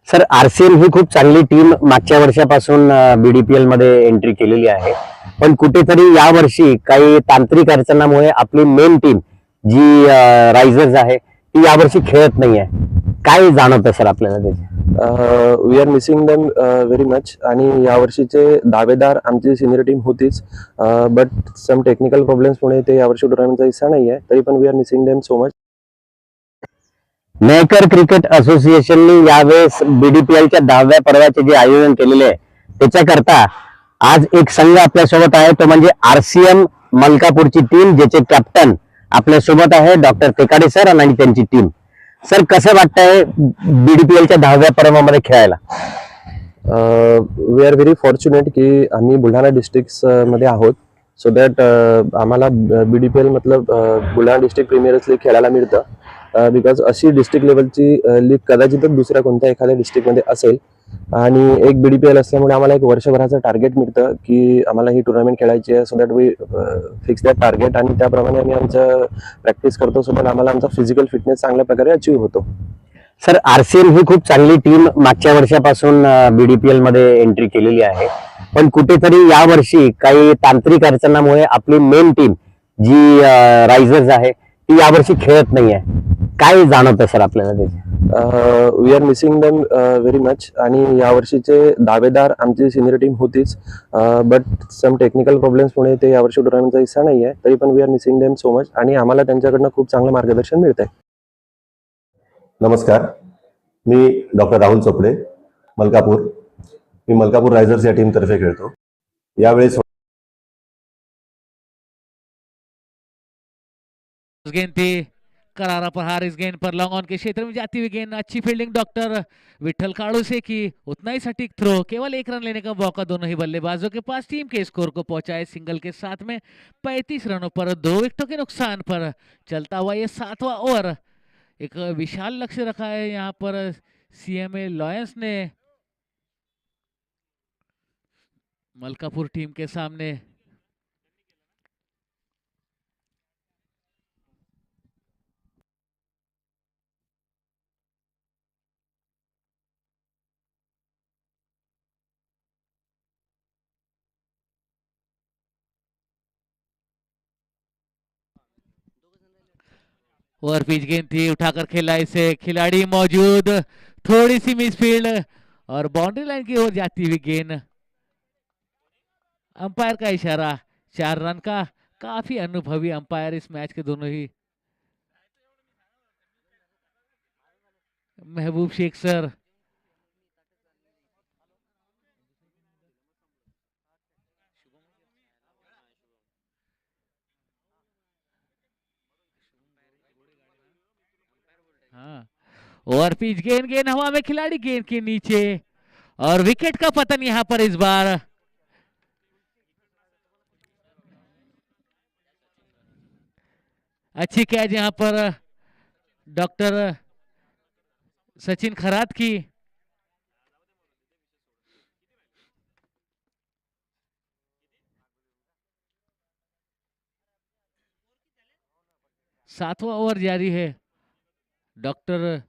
सर, आरसीएम ही खूप चांगली टीम मागच्या वर्षापासून बीडीपीएल मध्ये एंट्री केलेली आहे, पण कुठेतरी यावर्षी काही तांत्रिक अडचणांमुळे आपली मेन टीम जी रायझर्स आहे ती यावर्षी खेळत नाहीये। काय जाणवतं सर आपल्याला त्याचे? We are missing them very much, आणि यावर्षीचे दावेदार आमची सिनियर टीम होतीच, बट सम टेक्निकल प्रॉब्लेम्समुळे ते यावर्षी टुर्नामेंटचा हिस्सा नाही आहे, तरी पण we are missing them so much. Mehkar cricket असोसिएशनने यावेळेस बीडीपीएलच्या 10व्या पर्वाचे जे आयोजन केलेले आहे त्याच्याकरता आज एक संघ आपल्यासोबत आहे, तो म्हणजे आरसीएम मलकापूरची टीम, ज्याचे कॅप्टन आपल्यासोबत आहे डॉक्टर तेकाडे सर आणि त्यांची टीम। सर, कसं वाटतंय बीडीपीएलच्या 10व्या पर्वामध्ये खेळायला? वी आर व्हेरी फॉर्च्युनेट की आम्ही बुलढाणा डिस्ट्रिक्ट मध्ये आहोत, सो दॅट आम्हाला बीडीपीएल मतलब बुलढाणा डिस्ट्रिक्ट प्रीमियर्स लीग खेळायला मिळतं, बिकॉज अशी डिस्ट्रिक्ट लेवलची लीग कदाचितच दुसऱ्या कोणत्या एखाद्या डिस्ट्रिक्टमध्ये असेल। आणि एक बीडीपीएल असल्यामुळे आम्हाला एक वर्षभराचं टार्गेट मिळतं की आम्हाला ही टुर्नामेंट खेळायची आहे, so that we fix that target आणि त्याप्रमाणे आम्ही आमचं प्रॅक्टिस करतो, सो दॅट आम्हाला आमचा फिजिकल फिटनेस चांगल्या प्रकारे अचीव्ह होतो। सर, आरसीएम ही खूप चांगली टीम मागच्या वर्षापासून बीडीपीएल मध्ये एंट्री केलेली आहे, पण कुठेतरी यावर्षी काही तांत्रिक अडचणांमुळे आपली मेन टीम जी रायझर्स आहे ती यावर्षी खेळत नाहीये। काय जाणवतं सर आपल्याला त्याचे? We are missing them very much, आणि यावर्षीचे दावेदार आमची सिनियर टीम होतीच, बट सम टेक्निकल प्रॉब्लेम्समुळे ते यावर्षी टुर्नामेंटचा हिस्सा नाही आहे, तरी पण we are missing them so much, आणि आम्हाला त्यांच्याकडनं खूप चांगलं मार्गदर्शन मिळतंय। नमस्कार, मी डॉक्टर राहुल चोपडे, मलकापूर। मी मलकापूर रायझर्स या टीमतर्फे खेळतो। यावेळेस गेंद पे करारा प्रहार, इस गेंद पर लॉन्ग ऑन के क्षेत्र में जाती हुई गेंद, अच्छी फील्डिंग डॉक्टर विठल काड़ू से की, उतना ही सटीक थ्रो, केवल 1 रन लेने का मौका दोनों ही बल्लेबाजों के पास। टीम के स्कोर को पहुंचाए सिंगल के साथ में 35 रनों पर 2 विकेटों के नुकसान पर चलता हुआ ये 7वां ओवर। एक विशाल लक्ष्य रखा है यहाँ पर सीएमए लॉयंस ने मलकापुर टीम के सामने। ओवर पिच गेंद थी, उठाकर खेला इसे, खिलाड़ी मौजूद, थोड़ी सी मिसफील्ड और बाउंड्री लाइन की ओर जाती हुई गेंद। अंपायर का इशारा 4 रन का। काफी अनुभवी अंपायर इस मैच के दोनों ही। महबूब शेख सर, हाँ, ओवर पिच गेंद, गेंद हवा में, खिलाड़ी गेंद के नीचे और विकेट का पतन यहां पर इस बार। अच्छी कैच यहां पर डॉक्टर सचिन खरात की। सातवां ओवर जारी है। डॉक्टर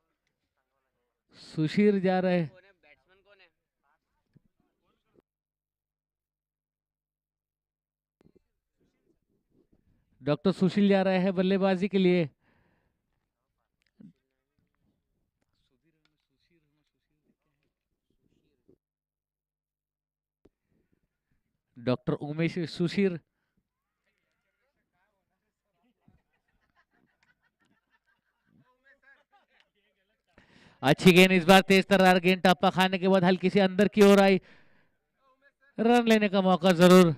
सुशीर जा रहे, डॉक्टर सुशील जा रहे हैं बल्लेबाजी के लिए। डॉक्टर उमेश सुशीर, अच्छी गेंद इस बार, तेज तर्रार गेंद टप्पा खाने के बाद हल्की सी अंदर की ओर आई, रन लेने का मौका जरूर।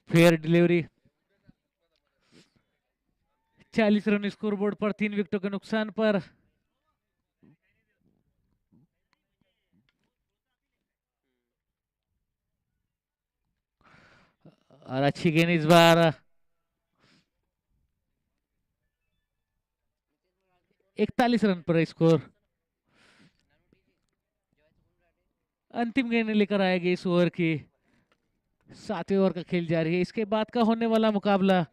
फेयर डिलीवरी, 40 रन स्कोरबोर्ड पर, 3 विकेटों के नुकसान पर। और अच्छी गेंद इस बार, 41 रन पर स्कोर। अंतिम गेंद लेकर आएगी इस ओवर की, 7वें ओवर का खेल जारी है। इसके बाद का होने वाला मुकाबला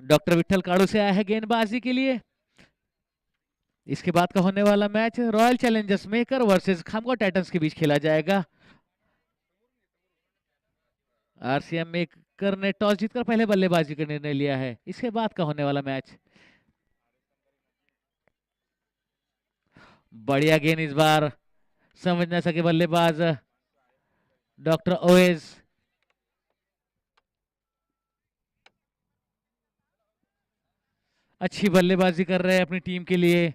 डॉक्टर विठल काड़ू से आया है गेंदबाजी के लिए। इसके बाद का होने वाला match royal challengers maker versus Khamgaon titans के बीच खेला जाएगा। आरसीएम मेकर ने टॉस जीतकर पहले बल्लेबाजी का निर्णय लिया है। इसके बाद का होने वाला मैच, बढ़िया गेंद इस बार, समझ न सके बल्लेबाज डॉक्टर ओवेज। अच्छी बल्लेबाजी कर रहे हैं अपनी टीम के लिए,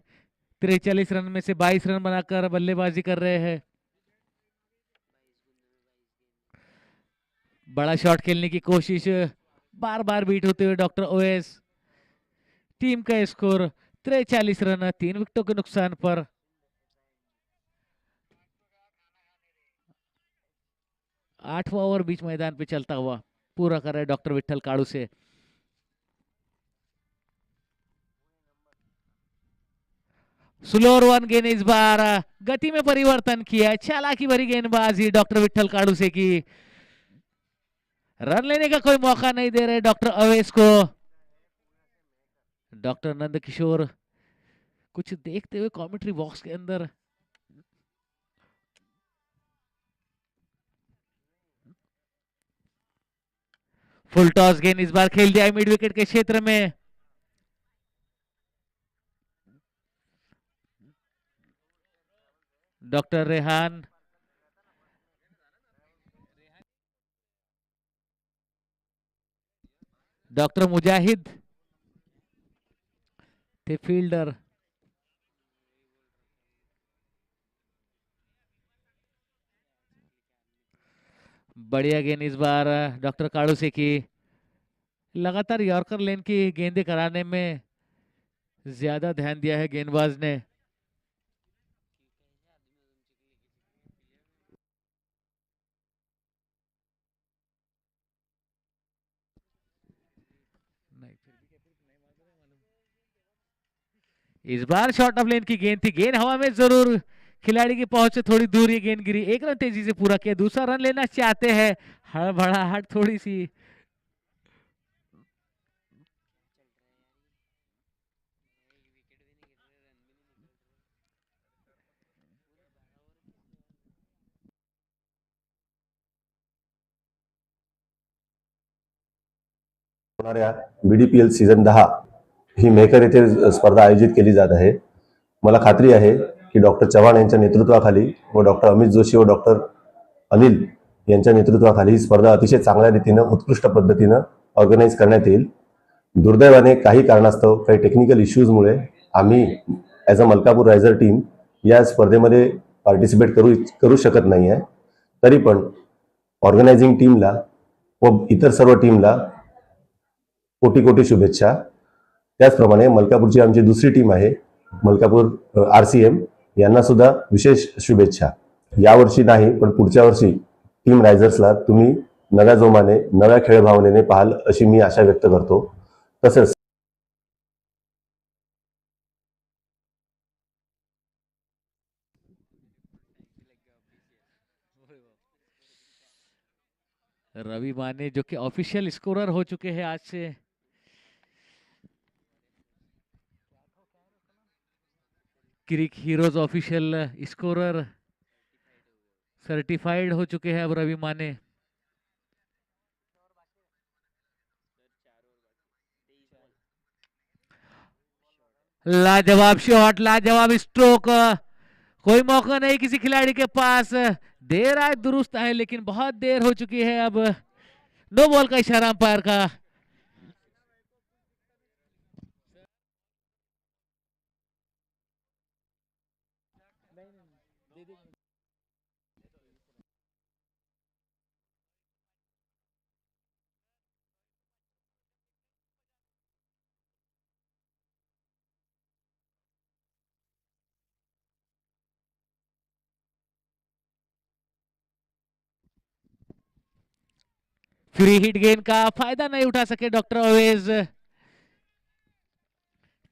43 रन में से 22 रन बनाकर बल्लेबाजी कर रहे हैं। बड़ा शॉट खेलने की कोशिश, बार बार बीट होते हुए डॉक्टर ओवेस। टीम का स्कोर 43 रन, 3 विकेटों के नुकसान पर। आठवां ओवर बीच मैदान पे चलता हुआ पूरा कर रहे डॉक्टर विठल काड़ू से। स्लोअर वन गेंद इस बार, गति में परिवर्तन किया, चालाकी भरी गेंदबाजी डॉक्टर विठल काड़ू से की। रन लेने का कोई मौका नहीं दे रहे डॉक्टर अवेश को। डॉक्टर नंद किशोर कुछ देखते हुए कमेंट्री बॉक्स के अंदर। फुल टॉस गेंद इस बार खेल दिया मिड विकेट के क्षेत्र में। डॉक्टर रेहान, डॉक्टर मुजाहिद, ते फील्डर, बढ़िया गेंद इस बार डॉक्टर काड़ूसे की। लगातार यॉर्कर लेन की गेंदें कराने में ज्यादा ध्यान दिया है गेंदबाज ने। इस बार शॉर्ट ऑफ लेन की गेंद थी, गेंद हवा में जरूर खिलाड़ी की पहुंच से थोड़ी दूर ये गेंद गिरी। एक रन तेजी से पूरा किया, दूसरा रन लेना चाहते हैं, हड़बड़ाहट थोड़ी सी। होणाऱ्या BDPL सीझन 10 ही मेहकर येथे स्पर्धा आयोजित केली जात आहे। मला खात्री आहे की डॉक्टर चव्हाण यांच्या नेतृत्वाखाली व डॉक्टर अमित जोशी व डॉक्टर अनिल यांच्या नेतृत्वाखाली ही स्पर्धा अतिशय चांगल्या रीतीनं उत्कृष्ट पद्धतीनं ऑर्गनाईज करण्यात येईल। दुर्दैवाने काही कारणास्तव काही टेक्निकल इश्यूजमुळे आम्ही ॲज अ मलकापूर रायझर टीम या स्पर्धेमध्ये पार्टिसिपेट करू शकत नाही आहे। तरी पण ऑर्गनायझिंग टीमला व इतर सर्व टीमला कोटी कोटी शुभेच्छा। त्याचप्रमाणे मलकापूरची आमची दुसरी टीम आहे मलकापूर RCM, यांना सुद्धा विशेष शुभेच्छा। यावर्षी नाही पण पुढच्या वर्षी टीम रायझर्सला तुम्ही नव्या जोमाने नव्या खेळ भावनेने पाहाल अशी मी आशा व्यक्त करतो। तसेच रवि माने जो कि ऑफिशियल स्कोरर हो चुके हैं आज से, क्रिक हीरोज ऑफिशियल स्कोरर सर्टिफाइड हो चुके हैं अब रवि माने। लाजवाब शॉट, लाजवाब स्ट्रोक, कोई मौका नहीं किसी खिलाड़ी के पास। देर आए दुरुस्त है लेकिन बहुत देर हो चुकी है। अब नो बॉल का इशारा अंपायर का। फ्री हिट गेंद का फायदा नहीं उठा सके doctor Awez.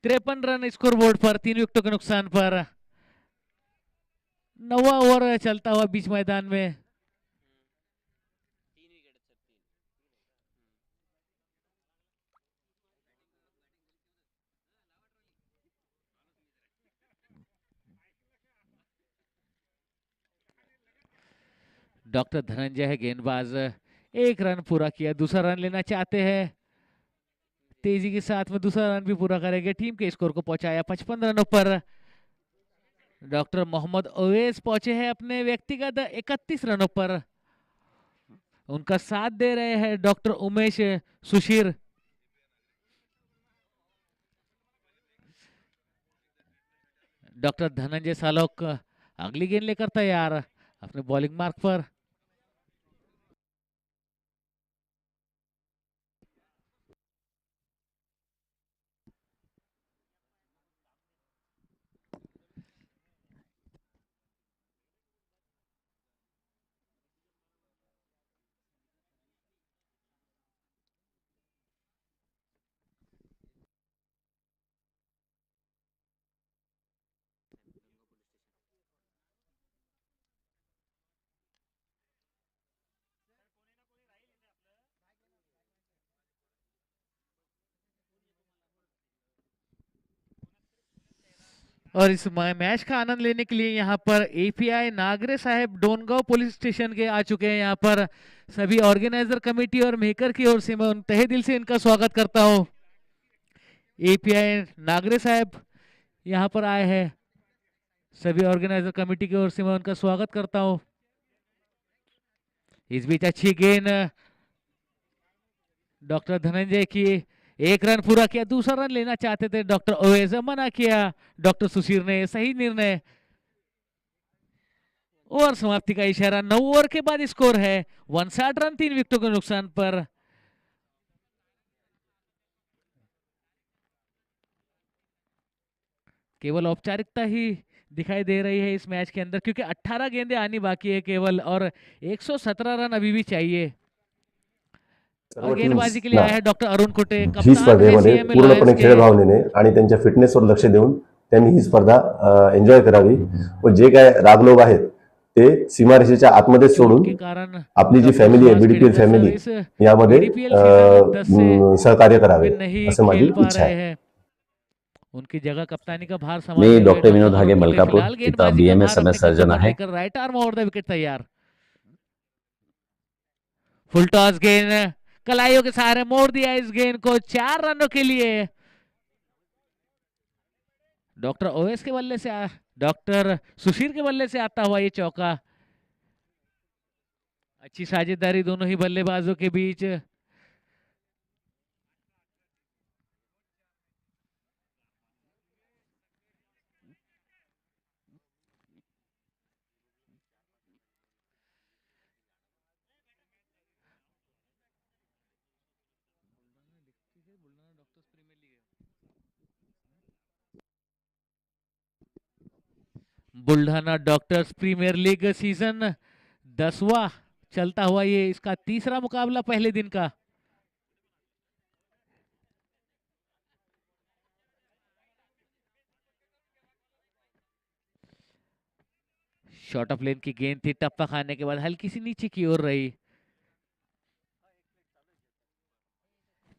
53 run score board पर, 3 विकेटों के नुकसान पर। 9वां ओवर चलता हुआ बीच मैदान में। डॉक्टर धनंजय है गेंदबाज, 1 रन पूरा किया, दूसरा रन लेना चाहते हैं। तेजी के साथ में दूसरा रन भी पूरा करेंगे, टीम के स्कोर को पहुंचाया 55 रनों पर। डॉक्टर मोहम्मद अवेज पहुंचे हैं अपने व्यक्तिगत 31 रनों पर। उनका साथ दे रहे हैं डॉक्टर उमेश सुशीर। डॉक्टर धनंजय सालोक अगली गेंद लेकर तैयार अपने बॉलिंग मार्क पर। और इस मैच का आनंद लेने के लिए यहाँ पर API नागरे साहेब डोनगांव पुलिस स्टेशन के आ चुके हैं। यहाँ पर सभी ऑर्गेनाइजर कमेटी और मेकर की ओर से मैं तहे दिल से इनका स्वागत करता हूँ। API नागरे साहब यहाँ पर आए हैं सभी ऑर्गेनाइजर कमेटी की ओर से मैं उनका स्वागत करता हूं। इस बीच अच्छी गेंद डॉक्टर धनंजय की, एक रन पूरा किया, दूसरा रन लेना चाहते थे डॉक्टर ओवैस, मना किया डॉक्टर सुशीर ने। सही निर्णय। ओवर समाप्ति का इशारा। 9 ओवर के बाद स्कोर है 59 रन, 3 विकेटों के नुकसान पर। केवल औपचारिकता ही दिखाई दे रही है इस मैच के अंदर, क्योंकि 18 गेंदें आनी बाकी है केवल, और 117 रन अभी भी चाहिए। सर्व गेंदबाजी के लिए आया है डॉक्टर अरुण कुटे, ही कप्तान है स्पर्धेमध्ये CMA पूर्णपणे लायन्स के। खेळभावनेने आणि त्यांच्या फिटनेसवर लक्ष देऊन त्यांनी ही स्पर्धा एन्जॉय करावी व जे काय रागलोभ आहेत ते सीमारेषेच्या आतमध्ये सोडून आपली जी फॅमिली आहे बीडीपीएल फॅमिली यामध्ये सहकार्य करावे असं माझी इच्छा आहे। उनकी जगह कप्तानी का भार मी संभालते हुए डॉक्टर विनोद अरुण हागे कुटे मलकापूर, फिलहाल इथं गेंदबाजी का BMS भार अपने कंधे सर्जन पर आहे। लेकर right arm over the wicket तैयार। फुल टॉस गेंद कलाइयों के सहारे मोड़ दिया इस गेंद को 4 रनों के लिए। डॉक्टर ओवैस के बल्ले से डॉक्टर सुशीर के बल्ले से आता हुआ ये चौका। अच्छी साझेदारी दोनों ही बल्लेबाजों के बीच। Buldhana doctors premier league season 10वां चलता हुआ, ये इसका तीसरा मुकाबला पहले दिन का। शॉर्ट ऑफ लेन की गेंद थी, टप्पा खाने के बाद हल्की सी नीचे की ओर रही।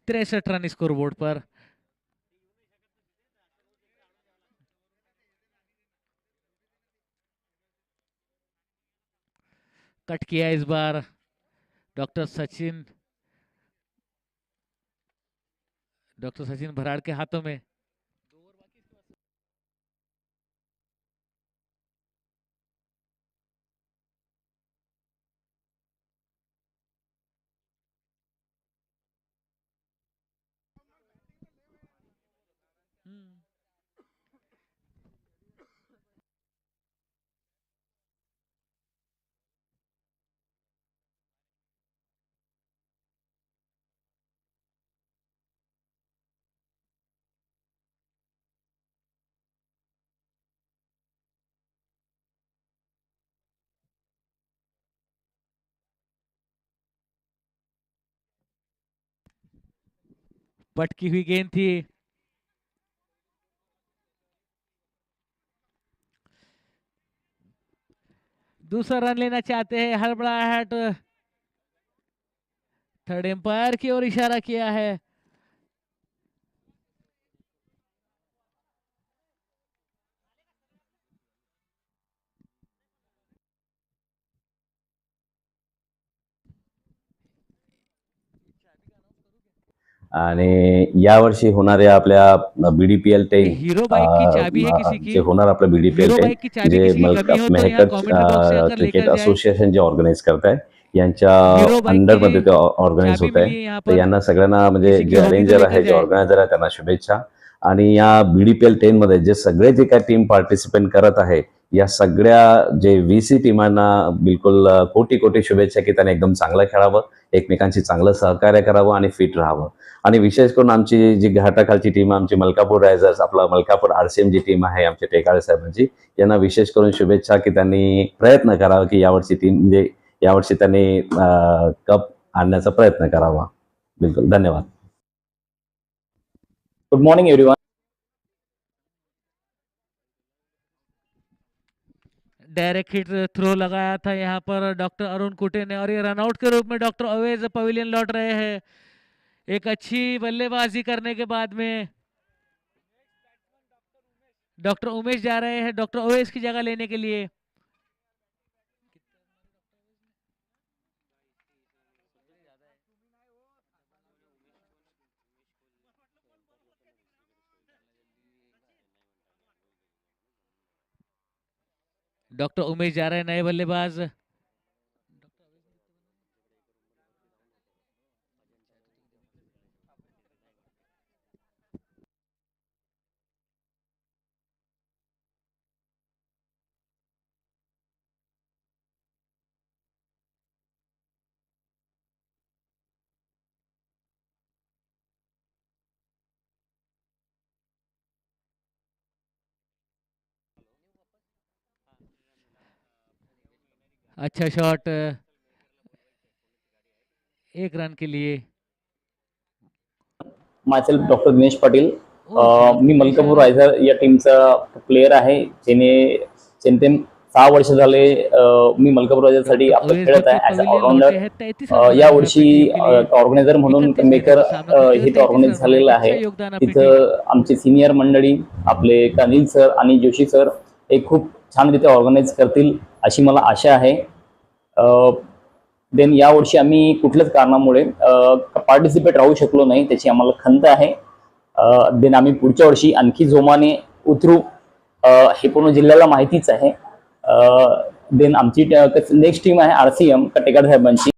63 रन स्कोर बोर्ड पर। कट किया इस बार डॉक्टर सचिन भराड़ के हाथों में। पटकी हुई गेंद थी। दूसरा रन लेना चाहते हैं, हड़बड़ाहट। थर्ड एम्पायर की ओर इशारा किया है। आणि यावर्षी होणाऱ्या आपल्या बीडीपीएल 10 हीरो बाइक की चाबी है किसी की? जे होणार आपलं बीडीपीएल हीरो 10 बाइक की चाबी जे किसी की कमी हो तो यहाँ मेहकत कमेंट बॉक्स से आकर क्रिकेट लेकर जाए। असोसिएशन जे ऑर्गनाईज करताय यांच्या हीरो बाइक अंडरमध्ये की ते ऑर्गनाईज चाबी होत आहे। मिली है यहाँ तर पर, यांना सगळ्यांना म्हणजे किसी की जे होगी तो अरेंजर लेकर आहे जे जाए। ऑर्गनायझर आहे त्यांना शुभेच्छा। आणि या बीडीपीएल 10 मध्ये जे सगळे जे काही टीम पार्टिसिपेट करत आहे या सगळ्या जे VC टीमांना बिलकुल कोटी कोटी शुभेच्छा की त्यांनी एकदम चांगलं खेळावं, एकमेकांशी चांगलं सहकार्य करावं आणि फिट राहावं। आणि विशेष करून आमची जी घाटाखालची टीम आमची मलकापूर रायझर्स, आपला मलकापूर RCM जी टीम आहे आमच्या टेकाळे साहेबांची, यांना विशेष करून शुभेच्छा की त्यांनी प्रयत्न करावा की यावर्षी टीम म्हणजे यावर्षी त्यांनी कप आणण्याचा प्रयत्न करावा। बिलकुल धन्यवाद। Good morning everyone. Direct hit throw लगाया था यहाँ पर डॉक्टर अरुण कुटे ने, और ये रनआउट के रूप में डॉक्टर अवैस पवेलियन लौट रहे हैं एक अच्छी बल्लेबाजी करने के बाद में। डॉक्टर उमेश जा रहे हैं डॉक्टर अवैस की जगह लेने के लिए। डॉक्टर उमेश जा रहे हैं नए बल्लेबाज। अच्छा शॉट, 1 रन के लिए। Myself doctor Dinesh Patil. छान मी condition. मलकापूर रायझर या टीमचा प्लेयर आहे. जेमतेम 6 वर्ष झाले मी मलकापूर रायझरसाठी आपलं OSDP खेळत आहे ॲज अ पवेलियन लौटे हैं 33 रन ऑलराऊंडर. बनाकर या अपनी वर्षी टीम के लिए। ऑर्गनायझर म्हणून 31 मेकर का सामना करते हुए हे 33 ऑर्गनाईज रन बनाए। झालेलं अच्छा आहे. योगदान अपनी टीम। तिथं आमचे सिनियर मंडळी आपले कानिल सर आणि जोशी सर हे खूप छानरीत्या ऑर्गनाईज करतील अशी मला आशा आहे. देन यावर्षी आम्ही कुठल्याच कारणामुळे पार्टिसिपेट राहू शकलो नाही, त्याची आम्हाला खंत आहे. देन आम्ही पुढच्या वर्षी आणखी जोमाने उतरू, हे पूर्ण जिल्ह्याला माहितीच आहे. देन आमची नेक्स्ट टीम आहे RCM कटेकर साहेबांची.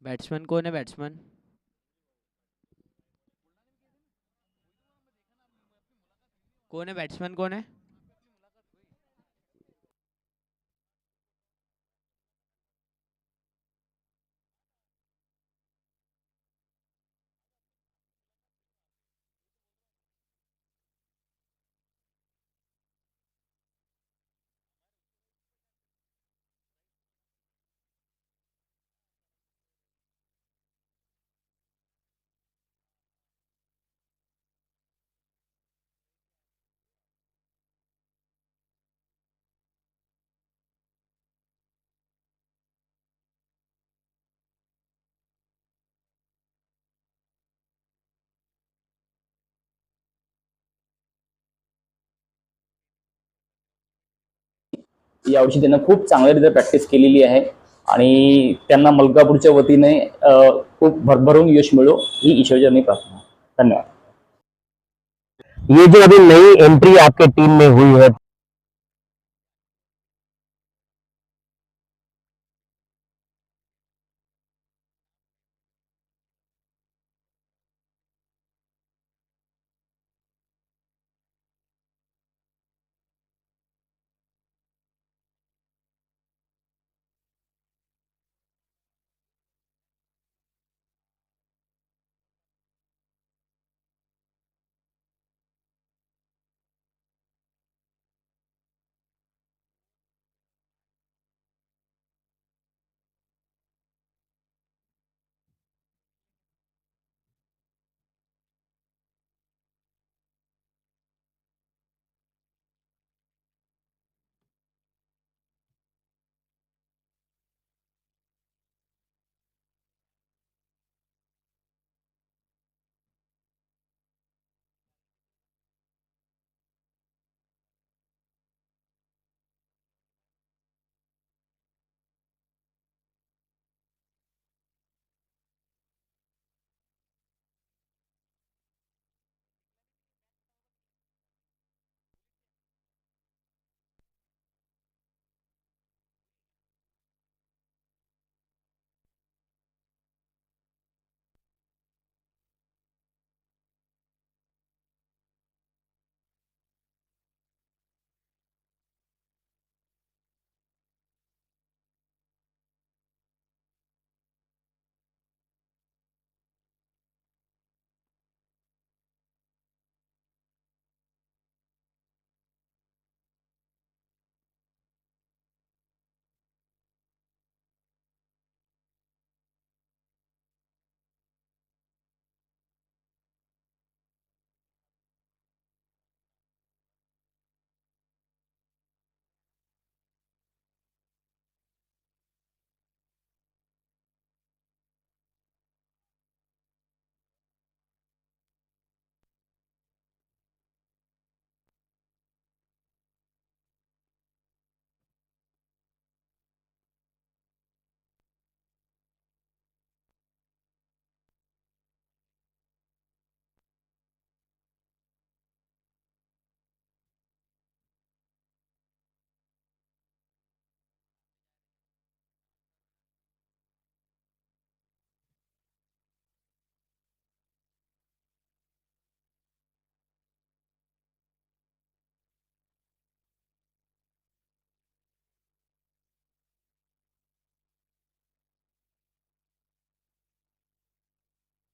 बॅट्समन कोण आहे बॅट्समन? कोण आहे बॅट्समन कोण आहे? यावर्षी त्यांना खूप चांगल्यारीत्या प्रॅक्टिस केलेली आहे आणि त्यांना मलकापूरच्या वतीने खूप भरभरून यश मिळो ही ईश्वरचरणी प्रार्थना. धन्यवाद. ये जो अभी नई एंट्री आपके टीम में हुई है